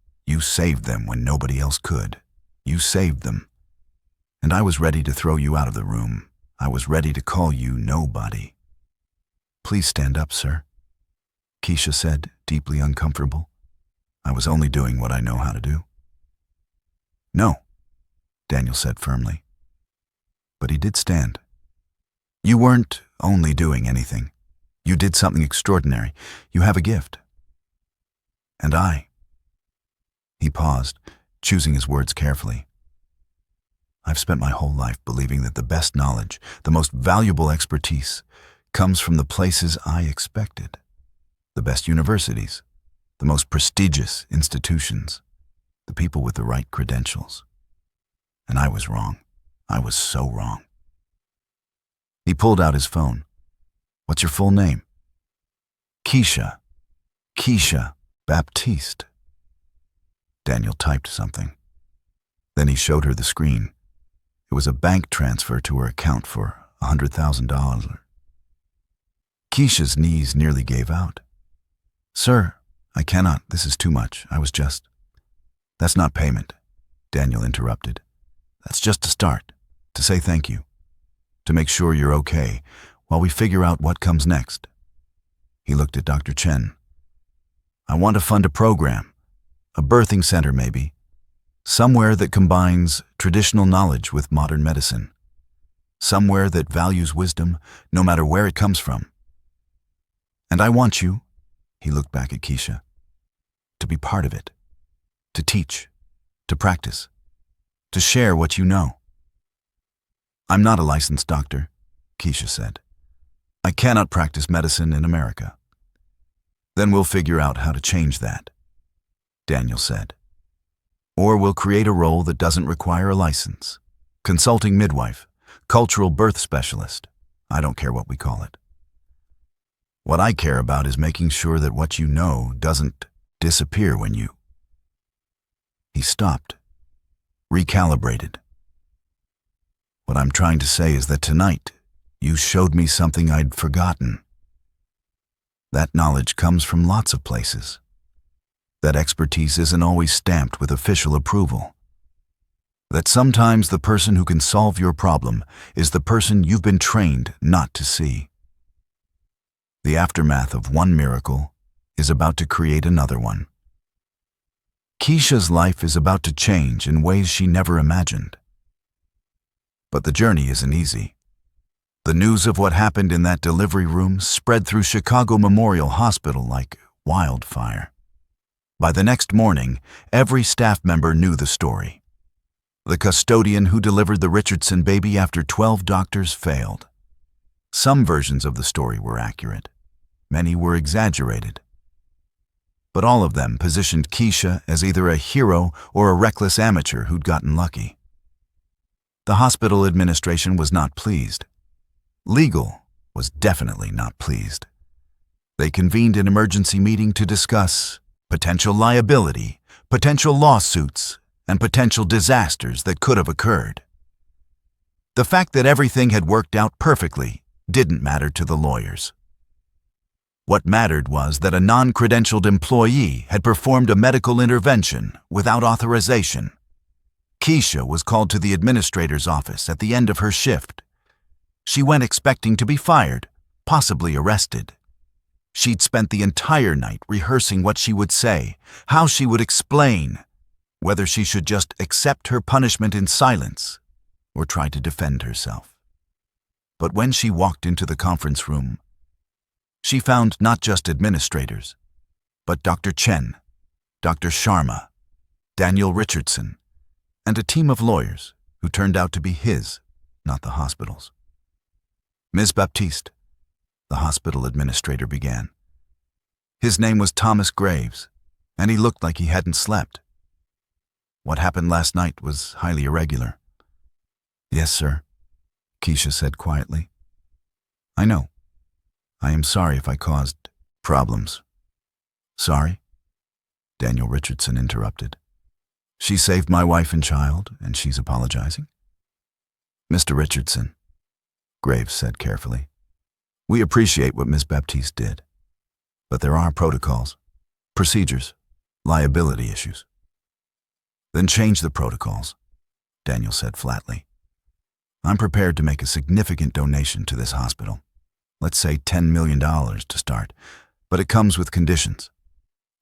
saved them when nobody else could. You saved them. And I was ready to throw you out of the room. I was ready to call you nobody." "Please stand up, sir," Keisha said, deeply uncomfortable. "I was only doing what I know how to do." "No," Daniel said firmly. But he did stand. "You weren't only doing anything. You did something extraordinary. You have a gift. And He paused, choosing his words carefully. "I've spent my whole life believing that the best knowledge, the most valuable expertise, comes from the places I expected. The best universities, the most prestigious institutions, the people with the right credentials. And I was wrong. I was so wrong." He pulled out his phone. "What's your full name?" "Keisha Baptiste." Daniel typed something. Then he showed her the screen. It was a bank transfer to her account for $100,000. Keisha's knees nearly gave out. "Sir, I cannot. This is too much. That's not payment," Daniel interrupted. "That's just a start, to say thank you, to make sure you're okay while we figure out what comes next." He looked at Dr. Chen. "I want to fund a program, a birthing center maybe, somewhere that combines traditional knowledge with modern medicine, somewhere that values wisdom no matter where it comes from. And I want you," he looked back at Keisha, "to be part of it, to teach, to practice, to share what you know." "I'm not a licensed doctor," Keisha said. "I cannot practice medicine in America." "Then we'll figure out how to change that," Daniel said. "Or we'll create a role that doesn't require a license. Consulting midwife, cultural birth specialist. I don't care what we call it. What I care about is making sure that what you know doesn't disappear when you..." He stopped, recalibrated. "What I'm trying to say is that tonight, you showed me something I'd forgotten. That knowledge comes from lots of places. That expertise isn't always stamped with official approval. That sometimes the person who can solve your problem is the person you've been trained not to see. The aftermath of one miracle is about to create another one. Keisha's life is about to change in ways she never imagined. But the journey isn't easy. The news of what happened in that delivery room spread through Chicago Memorial Hospital like wildfire. By the next morning, every staff member knew the story. The custodian who delivered the Richardson baby after 12 doctors failed. Some versions of the story were accurate. Many were exaggerated. But all of them positioned Keisha as either a hero or a reckless amateur who'd gotten lucky. The hospital administration was not pleased. Legal was definitely not pleased. They convened an emergency meeting to discuss potential liability, potential lawsuits, and potential disasters that could have occurred. The fact that everything had worked out perfectly didn't matter to the lawyers. What mattered was that a non-credentialed employee had performed a medical intervention without authorization. Keisha was called to the administrator's office at the end of her shift. She went expecting to be fired, possibly arrested. She'd spent the entire night rehearsing what she would say, how she would explain, whether she should just accept her punishment in silence or try to defend herself. But when she walked into the conference room, she found not just administrators, but Dr. Chen, Dr. Sharma, Daniel Richardson, and a team of lawyers who turned out to be his, not the hospital's. Ms. Baptiste, the hospital administrator began. His name was Thomas Graves, and he looked like he hadn't slept. What happened last night was highly irregular. Yes, sir, Keisha said quietly. I know. I am sorry if I caused problems. Sorry? Daniel Richardson interrupted. She saved my wife and child, and she's apologizing? Mr. Richardson, Graves said carefully, we appreciate what Ms. Baptiste did, but there are protocols, procedures, liability issues. Then change the protocols, Daniel said flatly. I'm prepared to make a significant donation to this hospital. Let's say $10 million to start, but it comes with conditions.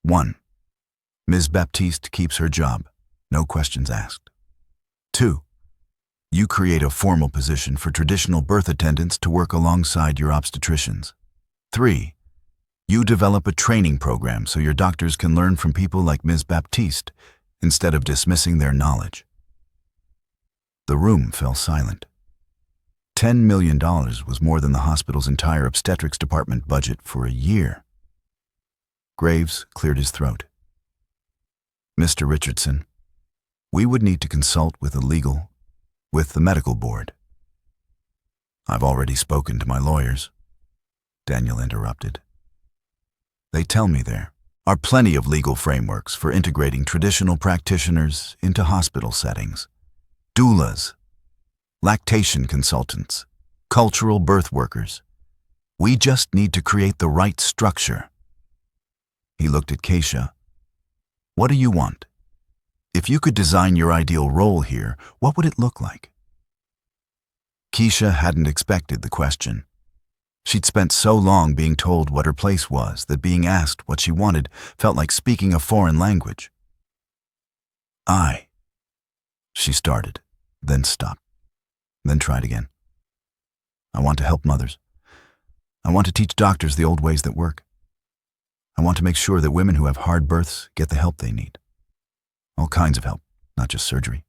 1. Ms. Baptiste keeps her job, no questions asked. 2. You create a formal position for traditional birth attendants to work alongside your obstetricians. 3. You develop a training program so your doctors can learn from people like Ms. Baptiste instead of dismissing their knowledge. The room fell silent. $10 million was more than the hospital's entire obstetrics department budget for a year. Graves cleared his throat. Mr. Richardson, we would need to consult with the medical board. I've already spoken to my lawyers, Daniel interrupted. They tell me there are plenty of legal frameworks for integrating traditional practitioners into hospital settings. Doulas, lactation consultants, cultural birth workers. We just need to create the right structure. He looked at Keisha. What do you want? If you could design your ideal role here, what would it look like? Keisha hadn't expected the question. She'd spent so long being told what her place was that being asked what she wanted felt like speaking a foreign language. She started, then stopped. Then tried again. I want to help mothers. I want to teach doctors the old ways that work. I want to make sure that women who have hard births get the help they need. All kinds of help, not just surgery.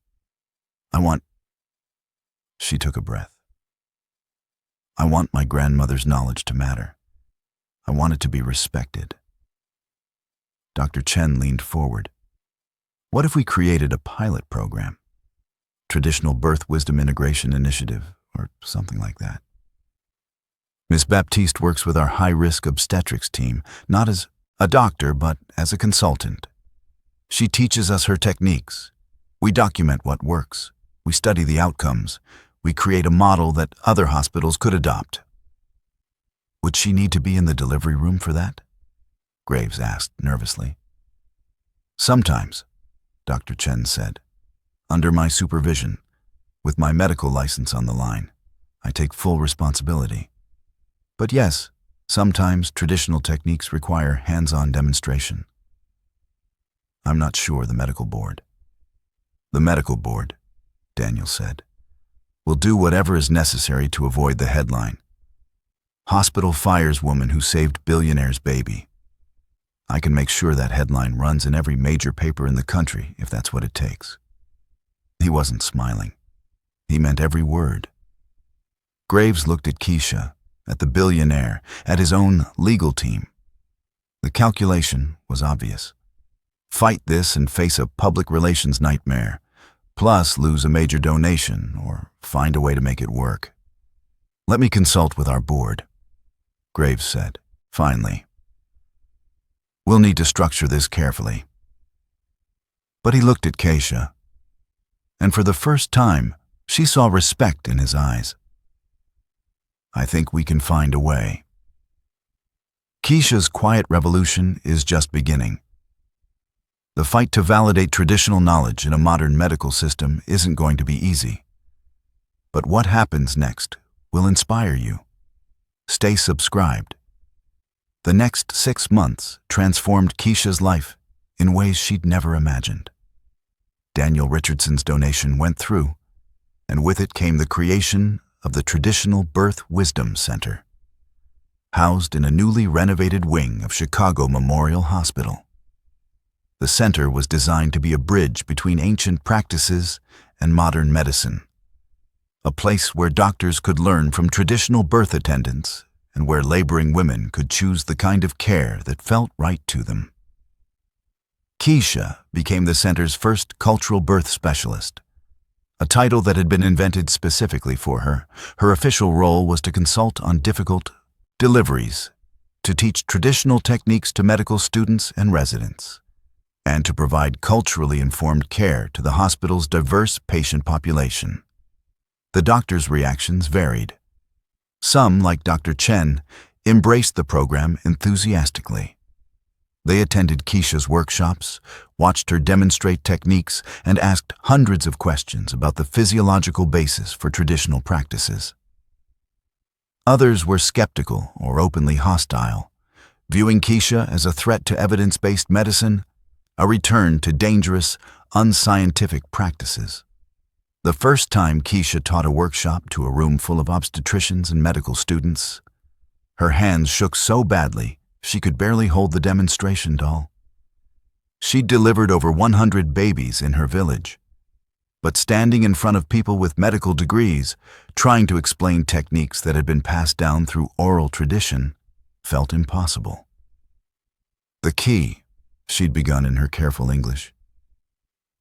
She took a breath. I want my grandmother's knowledge to matter. I want it to be respected. Dr. Chen leaned forward. What if we created a pilot program? Traditional Birth Wisdom Integration Initiative, or something like that. Ms. Baptiste works with our high-risk obstetrics team, not as a doctor, but as a consultant. She teaches us her techniques. We document what works. We study the outcomes. We create a model that other hospitals could adopt. Would she need to be in the delivery room for that? Graves asked nervously. Sometimes, Dr. Chen said. Under my supervision, with my medical license on the line, I take full responsibility. But yes, sometimes traditional techniques require hands-on demonstration. I'm not sure the medical board. The medical board, Daniel said, will do whatever is necessary to avoid the headline. Hospital fires woman who saved billionaire's baby. I can make sure that headline runs in every major paper in the country if that's what it takes. He wasn't smiling. He meant every word. Graves looked at Keisha, at the billionaire, at his own legal team. The calculation was obvious. Fight this and face a public relations nightmare, plus lose a major donation or find a way to make it work. Let me consult with our board, Graves said, finally. We'll need to structure this carefully. But he looked at Keisha, and for the first time, she saw respect in his eyes. "I think we can find a way." Keisha's quiet revolution is just beginning. The fight to validate traditional knowledge in a modern medical system isn't going to be easy. But what happens next will inspire you. Stay subscribed. The next 6 months transformed Keisha's life in ways she'd never imagined. Daniel Richardson's donation went through, and with it came the creation of the Traditional Birth Wisdom Center, housed in a newly renovated wing of Chicago Memorial Hospital. The center was designed to be a bridge between ancient practices and modern medicine, a place where doctors could learn from traditional birth attendants and where laboring women could choose the kind of care that felt right to them. Keisha became the center's first cultural birth specialist, a title that had been invented specifically for her. Her official role was to consult on difficult deliveries, to teach traditional techniques to medical students and residents, and to provide culturally informed care to the hospital's diverse patient population. The doctors' reactions varied. Some, like Dr. Chen, embraced the program enthusiastically. They attended Keisha's workshops, watched her demonstrate techniques, and asked hundreds of questions about the physiological basis for traditional practices. Others were skeptical or openly hostile, viewing Keisha as a threat to evidence-based medicine, a return to dangerous, unscientific practices. The first time Keisha taught a workshop to a room full of obstetricians and medical students, her hands shook so badly she could barely hold the demonstration doll. She'd delivered over 100 babies in her village, but standing in front of people with medical degrees, trying to explain techniques that had been passed down through oral tradition, felt impossible. "The key," she'd begun in her careful English,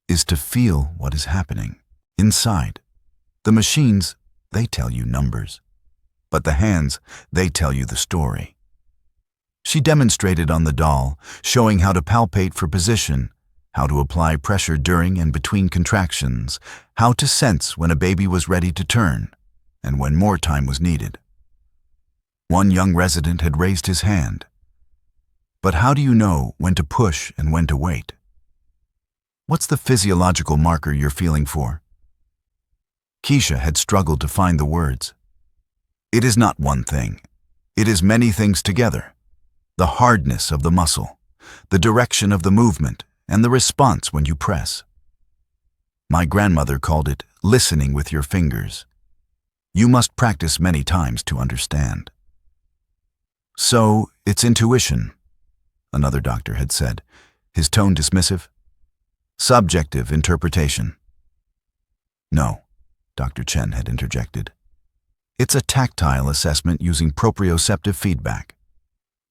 "is to feel what is happening inside. The machines, they tell you numbers, but the hands, they tell you the story." She demonstrated on the doll, showing how to palpate for position, how to apply pressure during and between contractions, how to sense when a baby was ready to turn, and when more time was needed. One young resident had raised his hand. "But how do you know when to push and when to wait? What's the physiological marker you're feeling for?" Keisha had struggled to find the words. "It is not one thing. It is many things together. The hardness of the muscle, the direction of the movement, and the response when you press. My grandmother called it listening with your fingers. You must practice many times to understand." "So, it's intuition," another doctor had said, his tone dismissive. "Subjective interpretation." "No," Dr. Chen had interjected. "It's a tactile assessment using proprioceptive feedback.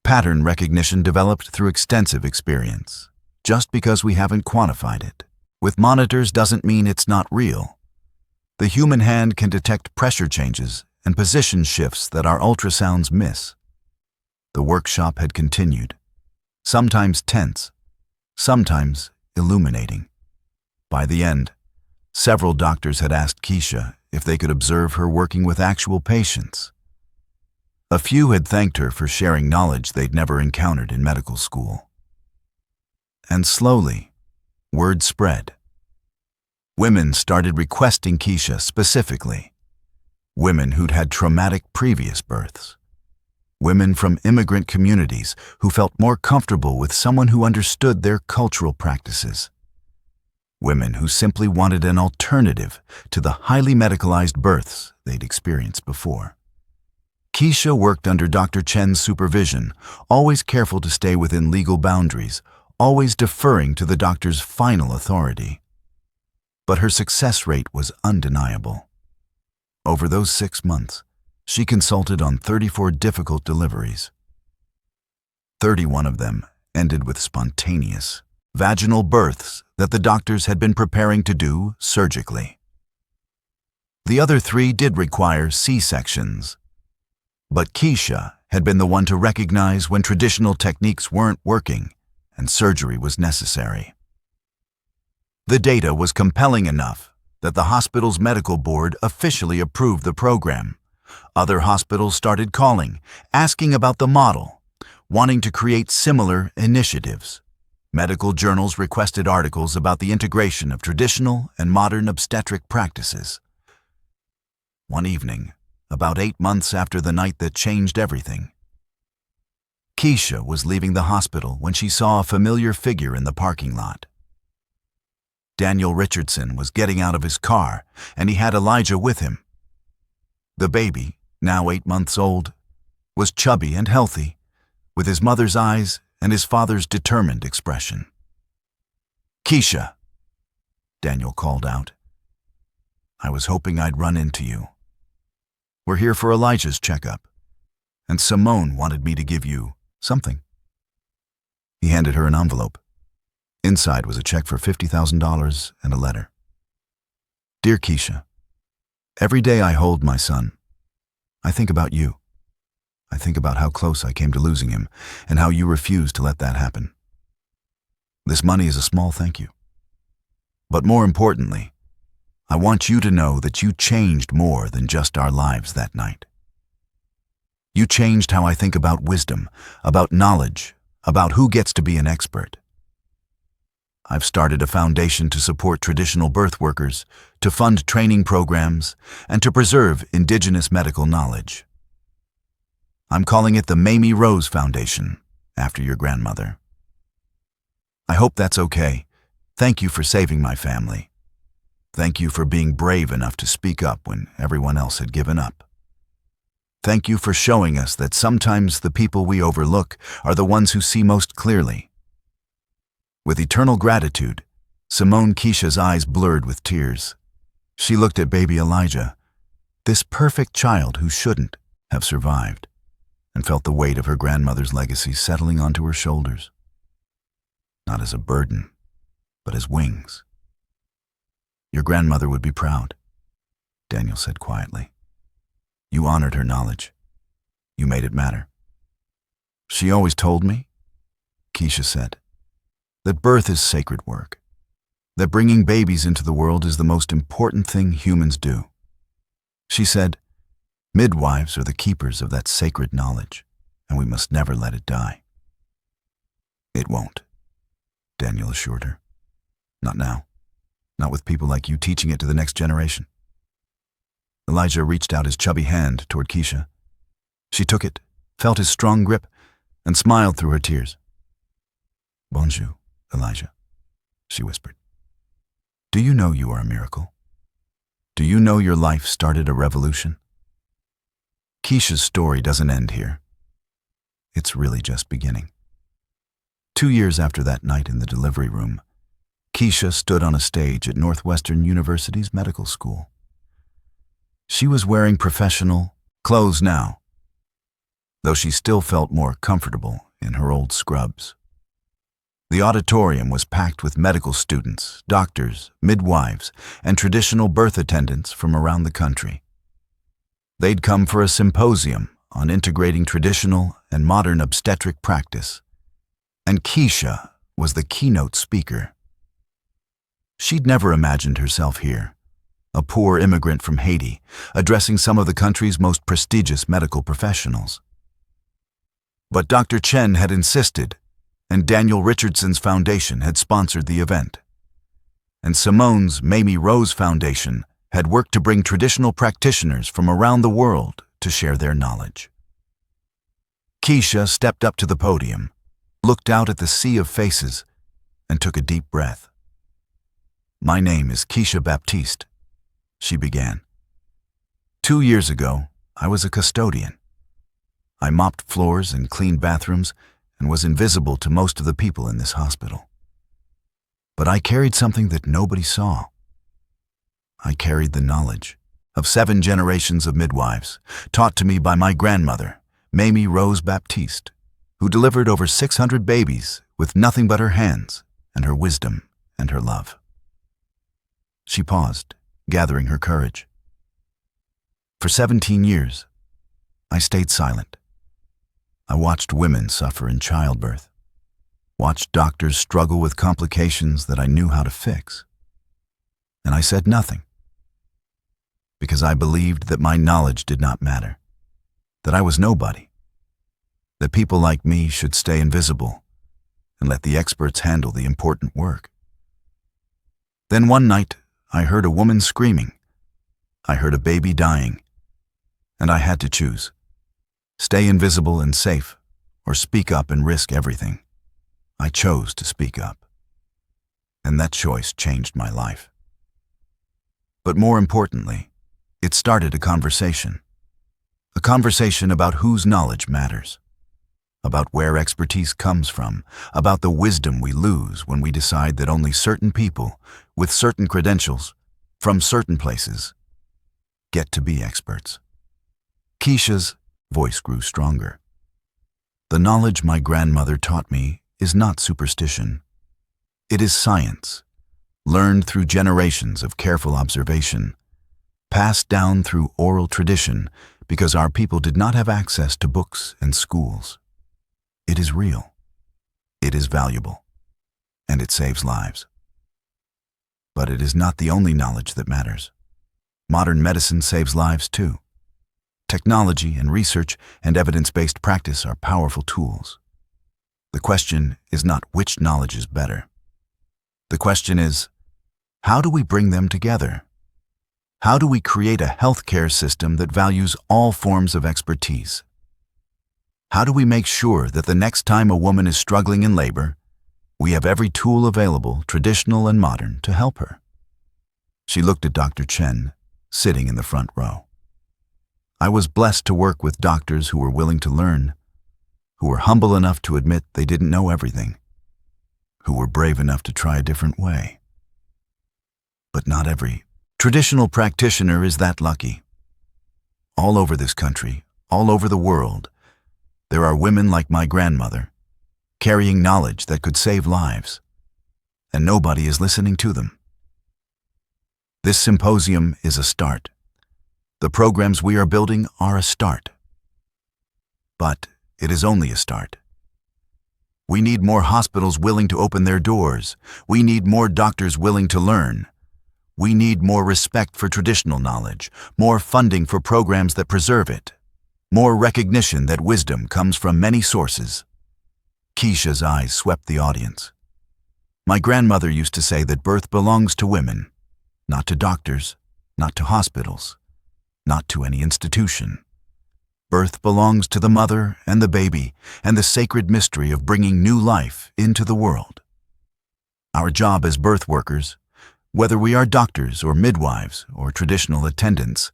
Pattern recognition developed through extensive experience. Just because we haven't quantified it with monitors doesn't mean it's not real. The human hand can detect pressure changes and position shifts that our ultrasounds miss." The workshop had continued, sometimes tense, sometimes illuminating. By the end, several doctors had asked Keisha if they could observe her working with actual patients. A few had thanked her for sharing knowledge they'd never encountered in medical school. And slowly, word spread. Women started requesting Keisha specifically. Women who'd had traumatic previous births. Women from immigrant communities who felt more comfortable with someone who understood their cultural practices. Women who simply wanted an alternative to the highly medicalized births they'd experienced before. Keisha worked under Dr. Chen's supervision, always careful to stay within legal boundaries, always deferring to the doctor's final authority. But her success rate was undeniable. Over those 6 months, she consulted on 34 difficult deliveries. 31 of them ended with spontaneous, vaginal births that the doctors had been preparing to do surgically. The other 3 did require C-sections. But Keisha had been the one to recognize when traditional techniques weren't working and surgery was necessary. The data was compelling enough that the hospital's medical board officially approved the program. Other hospitals started calling, asking about the model, wanting to create similar initiatives. Medical journals requested articles about the integration of traditional and modern obstetric practices. One evening, about 8 months after the night that changed everything, Keisha was leaving the hospital when she saw a familiar figure in the parking lot. Daniel Richardson was getting out of his car, and he had Elijah with him. The baby, now 8 months old, was chubby and healthy, with his mother's eyes and his father's determined expression. "Keisha," Daniel called out. "I was hoping I'd run into you. We're here for Elijah's checkup, and Simone wanted me to give you something." He handed her an envelope. Inside was a check for $50,000 and a letter. "Dear Keisha, every day I hold my son, I think about you. I think about how close I came to losing him and how you refused to let that happen. This money is a small thank you. But more importantly, I want you to know that you changed more than just our lives that night. You changed how I think about wisdom, about knowledge, about who gets to be an expert. I've started a foundation to support traditional birth workers, to fund training programs, and to preserve indigenous medical knowledge. I'm calling it the Mamie Rose Foundation, after your grandmother. I hope that's okay. Thank you for saving my family. Thank you for being brave enough to speak up when everyone else had given up. Thank you for showing us that sometimes the people we overlook are the ones who see most clearly." With eternal gratitude, Simone Keisha's eyes blurred with tears. She looked at baby Elijah, this perfect child who shouldn't have survived, and felt the weight of her grandmother's legacy settling onto her shoulders. Not as a burden, but as wings. "Your grandmother would be proud," Daniel said quietly. "You honored her knowledge. You made it matter." "She always told me," Keisha said, "that birth is sacred work, that bringing babies into the world is the most important thing humans do. She said, midwives are the keepers of that sacred knowledge, and we must never let it die." "It won't," Daniel assured her. "Not now. Not with people like you teaching it to the next generation." Elijah reached out his chubby hand toward Keisha. She took it, felt his strong grip, and smiled through her tears. "Bonjour, Elijah," she whispered. "Do you know you are a miracle? Do you know your life started a revolution?" Keisha's story doesn't end here. It's really just beginning. 2 years after that night in the delivery room, Keisha stood on a stage at Northwestern University's medical school. She was wearing professional clothes now, though she still felt more comfortable in her old scrubs. The auditorium was packed with medical students, doctors, midwives, and traditional birth attendants from around the country. They'd come for a symposium on integrating traditional and modern obstetric practice, and Keisha was the keynote speaker. She'd never imagined herself here, a poor immigrant from Haiti, addressing some of the country's most prestigious medical professionals. But Dr. Chen had insisted, and Daniel Richardson's foundation had sponsored the event. And Simone's Mamie Rose Foundation had worked to bring traditional practitioners from around the world to share their knowledge. Keisha stepped up to the podium, looked out at the sea of faces, and took a deep breath. "My name is Keisha Baptiste," she began. 2 years ago, I was a custodian. I mopped floors and cleaned bathrooms and was invisible to most of the people in this hospital. But I carried something that nobody saw. I carried the knowledge of 7 generations of midwives, taught to me by my grandmother, Mamie Rose Baptiste, who delivered over 600 babies with nothing but her hands and her wisdom and her love. She paused, gathering her courage. For 17 years, I stayed silent. I watched women suffer in childbirth, watched doctors struggle with complications that I knew how to fix. And I said nothing, because I believed that my knowledge did not matter, that I was nobody, that people like me should stay invisible and let the experts handle the important work. Then one night, I heard a woman screaming. I heard a baby dying, and I had to choose. Stay invisible and safe, or speak up and risk everything. I chose to speak up, and that choice changed my life. But more importantly, it started a conversation about whose knowledge matters, about where expertise comes from, about the wisdom we lose when we decide that only certain people with certain credentials from certain places get to be experts. Keisha's voice grew stronger. The knowledge my grandmother taught me is not superstition. It is science, learned through generations of careful observation, passed down through oral tradition because our people did not have access to books and schools. It is real, it is valuable, and it saves lives. But it is not the only knowledge that matters. Modern medicine saves lives too. Technology and research and evidence-based practice are powerful tools. The question is not which knowledge is better. The question is, how do we bring them together? How do we create a healthcare system that values all forms of expertise? How do we make sure that the next time a woman is struggling in labor, we have every tool available, traditional and modern, to help her? She looked at Dr. Chen, sitting in the front row. I was blessed to work with doctors who were willing to learn, who were humble enough to admit they didn't know everything, who were brave enough to try a different way. But not every traditional practitioner is that lucky. All over this country, all over the world, there are women like my grandmother, carrying knowledge that could save lives, and nobody is listening to them. This symposium is a start. The programs we are building are a start. But it is only a start. We need more hospitals willing to open their doors. We need more doctors willing to learn. We need more respect for traditional knowledge, more funding for programs that preserve it, more recognition that wisdom comes from many sources. Keisha's eyes swept the audience. My grandmother used to say that birth belongs to women, not to doctors, not to hospitals, not to any institution. Birth belongs to the mother and the baby and the sacred mystery of bringing new life into the world. Our job as birth workers, whether we are doctors or midwives or traditional attendants,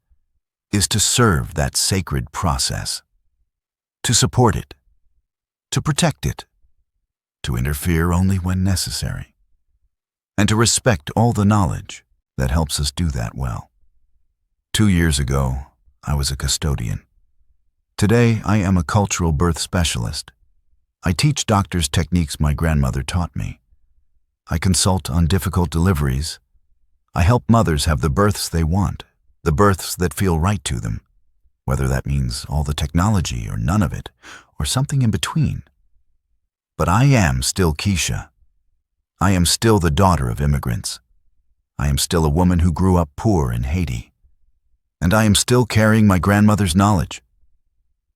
is to serve that sacred process, to support it, to protect it, to interfere only when necessary, and to respect all the knowledge that helps us do that well. 2 years ago, I was a custodian. Today, I am a cultural birth specialist. I teach doctors techniques my grandmother taught me. I consult on difficult deliveries. I help mothers have the births they want, the births that feel right to them, whether that means all the technology or none of it, or something in between. But I am still Keisha. I am still the daughter of immigrants. I am still a woman who grew up poor in Haiti. And I am still carrying my grandmother's knowledge.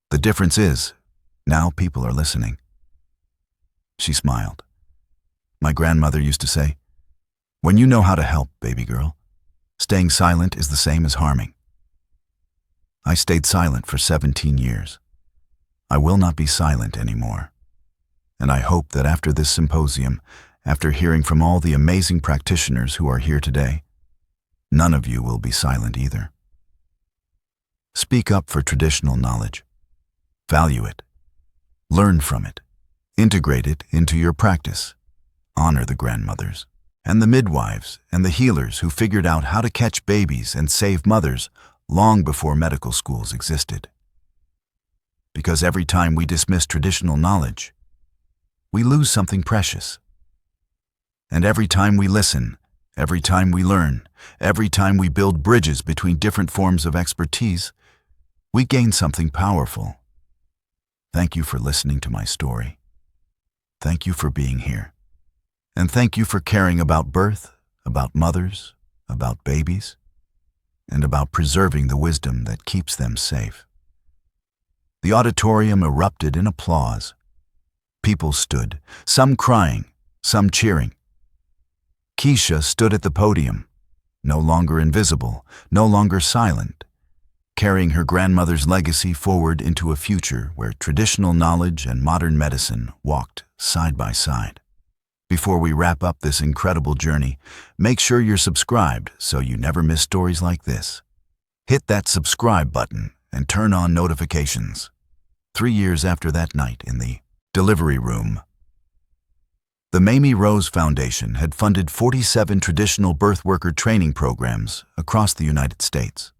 The difference is, now people are listening. She smiled. My grandmother used to say, "When you know how to help, baby girl, staying silent is the same as harming." I stayed silent for 17 years. I will not be silent anymore. And I hope that after this symposium, after hearing from all the amazing practitioners who are here today, none of you will be silent either. Speak up for traditional knowledge. Value it. Learn from it. Integrate it into your practice. Honor the grandmothers and the midwives and the healers who figured out how to catch babies and save mothers long before medical schools existed. Because every time we dismiss traditional knowledge, we lose something precious. And every time we listen, every time we learn, every time we build bridges between different forms of expertise, we gain something powerful. Thank you for listening to my story. Thank you for being here. And thank you for caring about birth, about mothers, about babies. and about preserving the wisdom that keeps them safe. The auditorium erupted in applause. People stood, some crying, some cheering. Keisha stood at the podium, no longer invisible, no longer silent, carrying her grandmother's legacy forward into a future where traditional knowledge and modern medicine walked side by side. Before we wrap up this incredible journey, make sure you're subscribed so you never miss stories like this. Hit that subscribe button and turn on notifications. 3 years after that night in the delivery room, the Mamie Rose Foundation had funded 47 traditional birth worker training programs across the United States.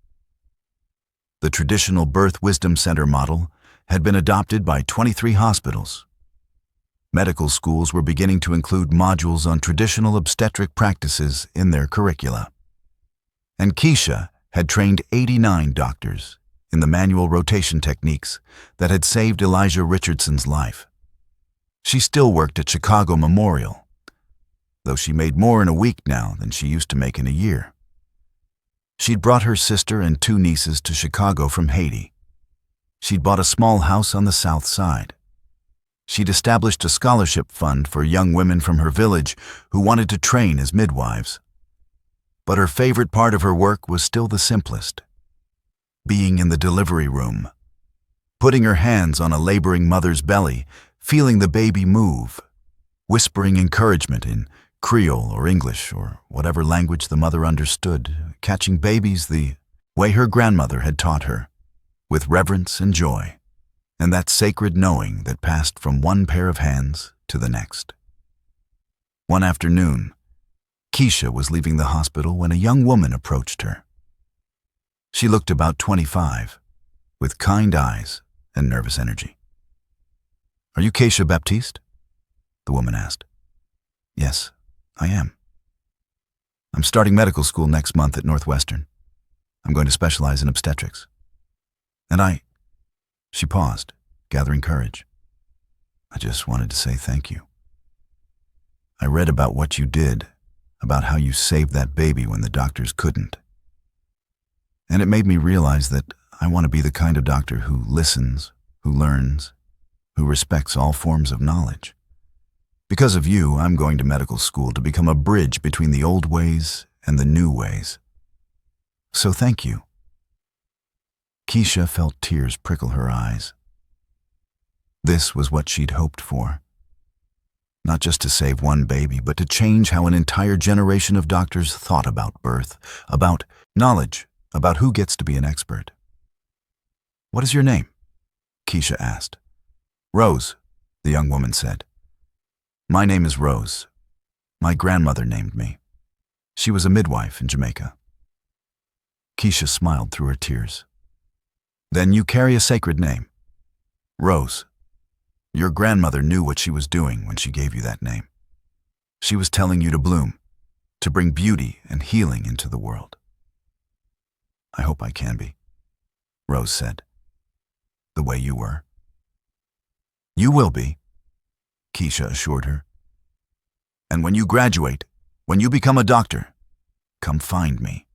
The traditional Birth Wisdom Center model had been adopted by 23 hospitals. Medical schools were beginning to include modules on traditional obstetric practices in their curricula. And Keisha had trained 89 doctors in the manual rotation techniques that had saved Elijah Richardson's life. She still worked at Chicago Memorial, though she made more in a week now than she used to make in a year. She'd brought her sister and 2 nieces to Chicago from Haiti. She'd bought a small house on the south side. She'd established a scholarship fund for young women from her village who wanted to train as midwives. But her favorite part of her work was still the simplest: being in the delivery room, putting her hands on a laboring mother's belly, feeling the baby move, whispering encouragement in Creole or English or whatever language the mother understood, catching babies the way her grandmother had taught her, with reverence and joy, and that sacred knowing that passed from one pair of hands to the next. One afternoon, Keisha was leaving the hospital when a young woman approached her. She looked about 25, with kind eyes and nervous energy. "Are you Keisha Baptiste?" the woman asked. "Yes, I am. I'm starting medical school next month at Northwestern. I'm going to specialize in obstetrics. And She paused, gathering courage. "I just wanted to say thank you. I read about what you did, about how you saved that baby when the doctors couldn't. And it made me realize that I want to be the kind of doctor who listens, who learns, who respects all forms of knowledge. Because of you, I'm going to medical school to become a bridge between the old ways and the new ways. So thank you." Keisha felt tears prickle her eyes. This was what she'd hoped for. Not just to save one baby, but to change how an entire generation of doctors thought about birth, about knowledge, about who gets to be an expert. "What is your name?" Keisha asked. "Rose," the young woman said. "My name is Rose. My grandmother named me. She was a midwife in Jamaica." Keisha smiled through her tears. "Then you carry a sacred name. Rose. Your grandmother knew what she was doing when she gave you that name. She was telling you to bloom, to bring beauty and healing into the world." "I hope I can be," Rose said. "The way you were." "You will be," Keisha assured her. "And when you graduate, when you become a doctor, come find me.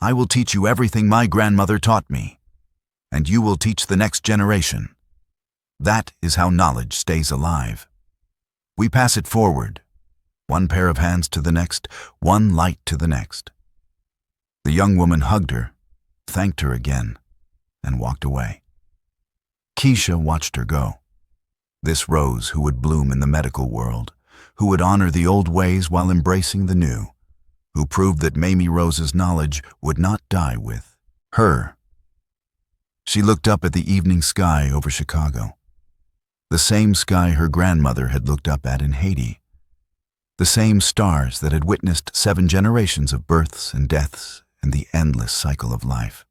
I will teach you everything my grandmother taught me, and you will teach the next generation. That is how knowledge stays alive. We pass it forward, one pair of hands to the next, one light to the next." The young woman hugged her, thanked her again, and walked away. Keisha watched her go. This Rose who would bloom in the medical world, who would honor the old ways while embracing the new, who proved that Mamie Rose's knowledge would not die with her. She looked up at the evening sky over Chicago, the same sky her grandmother had looked up at in Haiti, the same stars that had witnessed 7 generations of births and deaths and the endless cycle of life.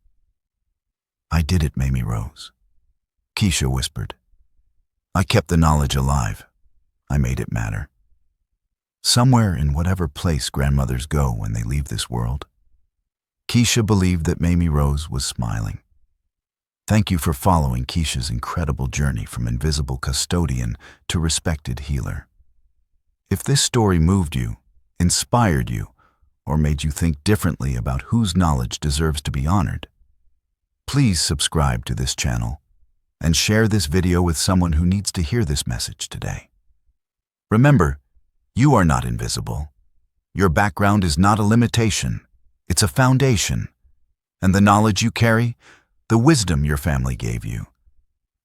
"I did it, Mamie Rose," Keisha whispered. "I kept the knowledge alive. I made it matter. Somewhere in whatever place grandmothers go when they leave this world." Keisha believed that Mamie Rose was smiling. Thank you for following Keisha's incredible journey from invisible custodian to respected healer. If this story moved you, inspired you, or made you think differently about whose knowledge deserves to be honored, please subscribe to this channel and share this video with someone who needs to hear this message today. Remember, you are not invisible. Your background is not a limitation, it's a foundation. And the knowledge you carry, the wisdom your family gave you,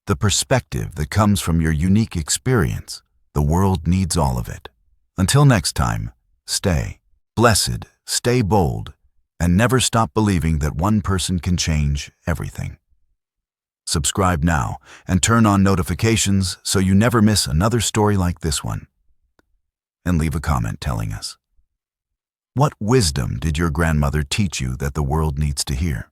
the perspective that comes from your unique experience, the world needs all of it. Until next time, stay blessed, stay bold, and never stop believing that one person can change everything. Subscribe now and turn on notifications so you never miss another story like this one. And leave a comment telling us, what wisdom did your grandmother teach you that the world needs to hear?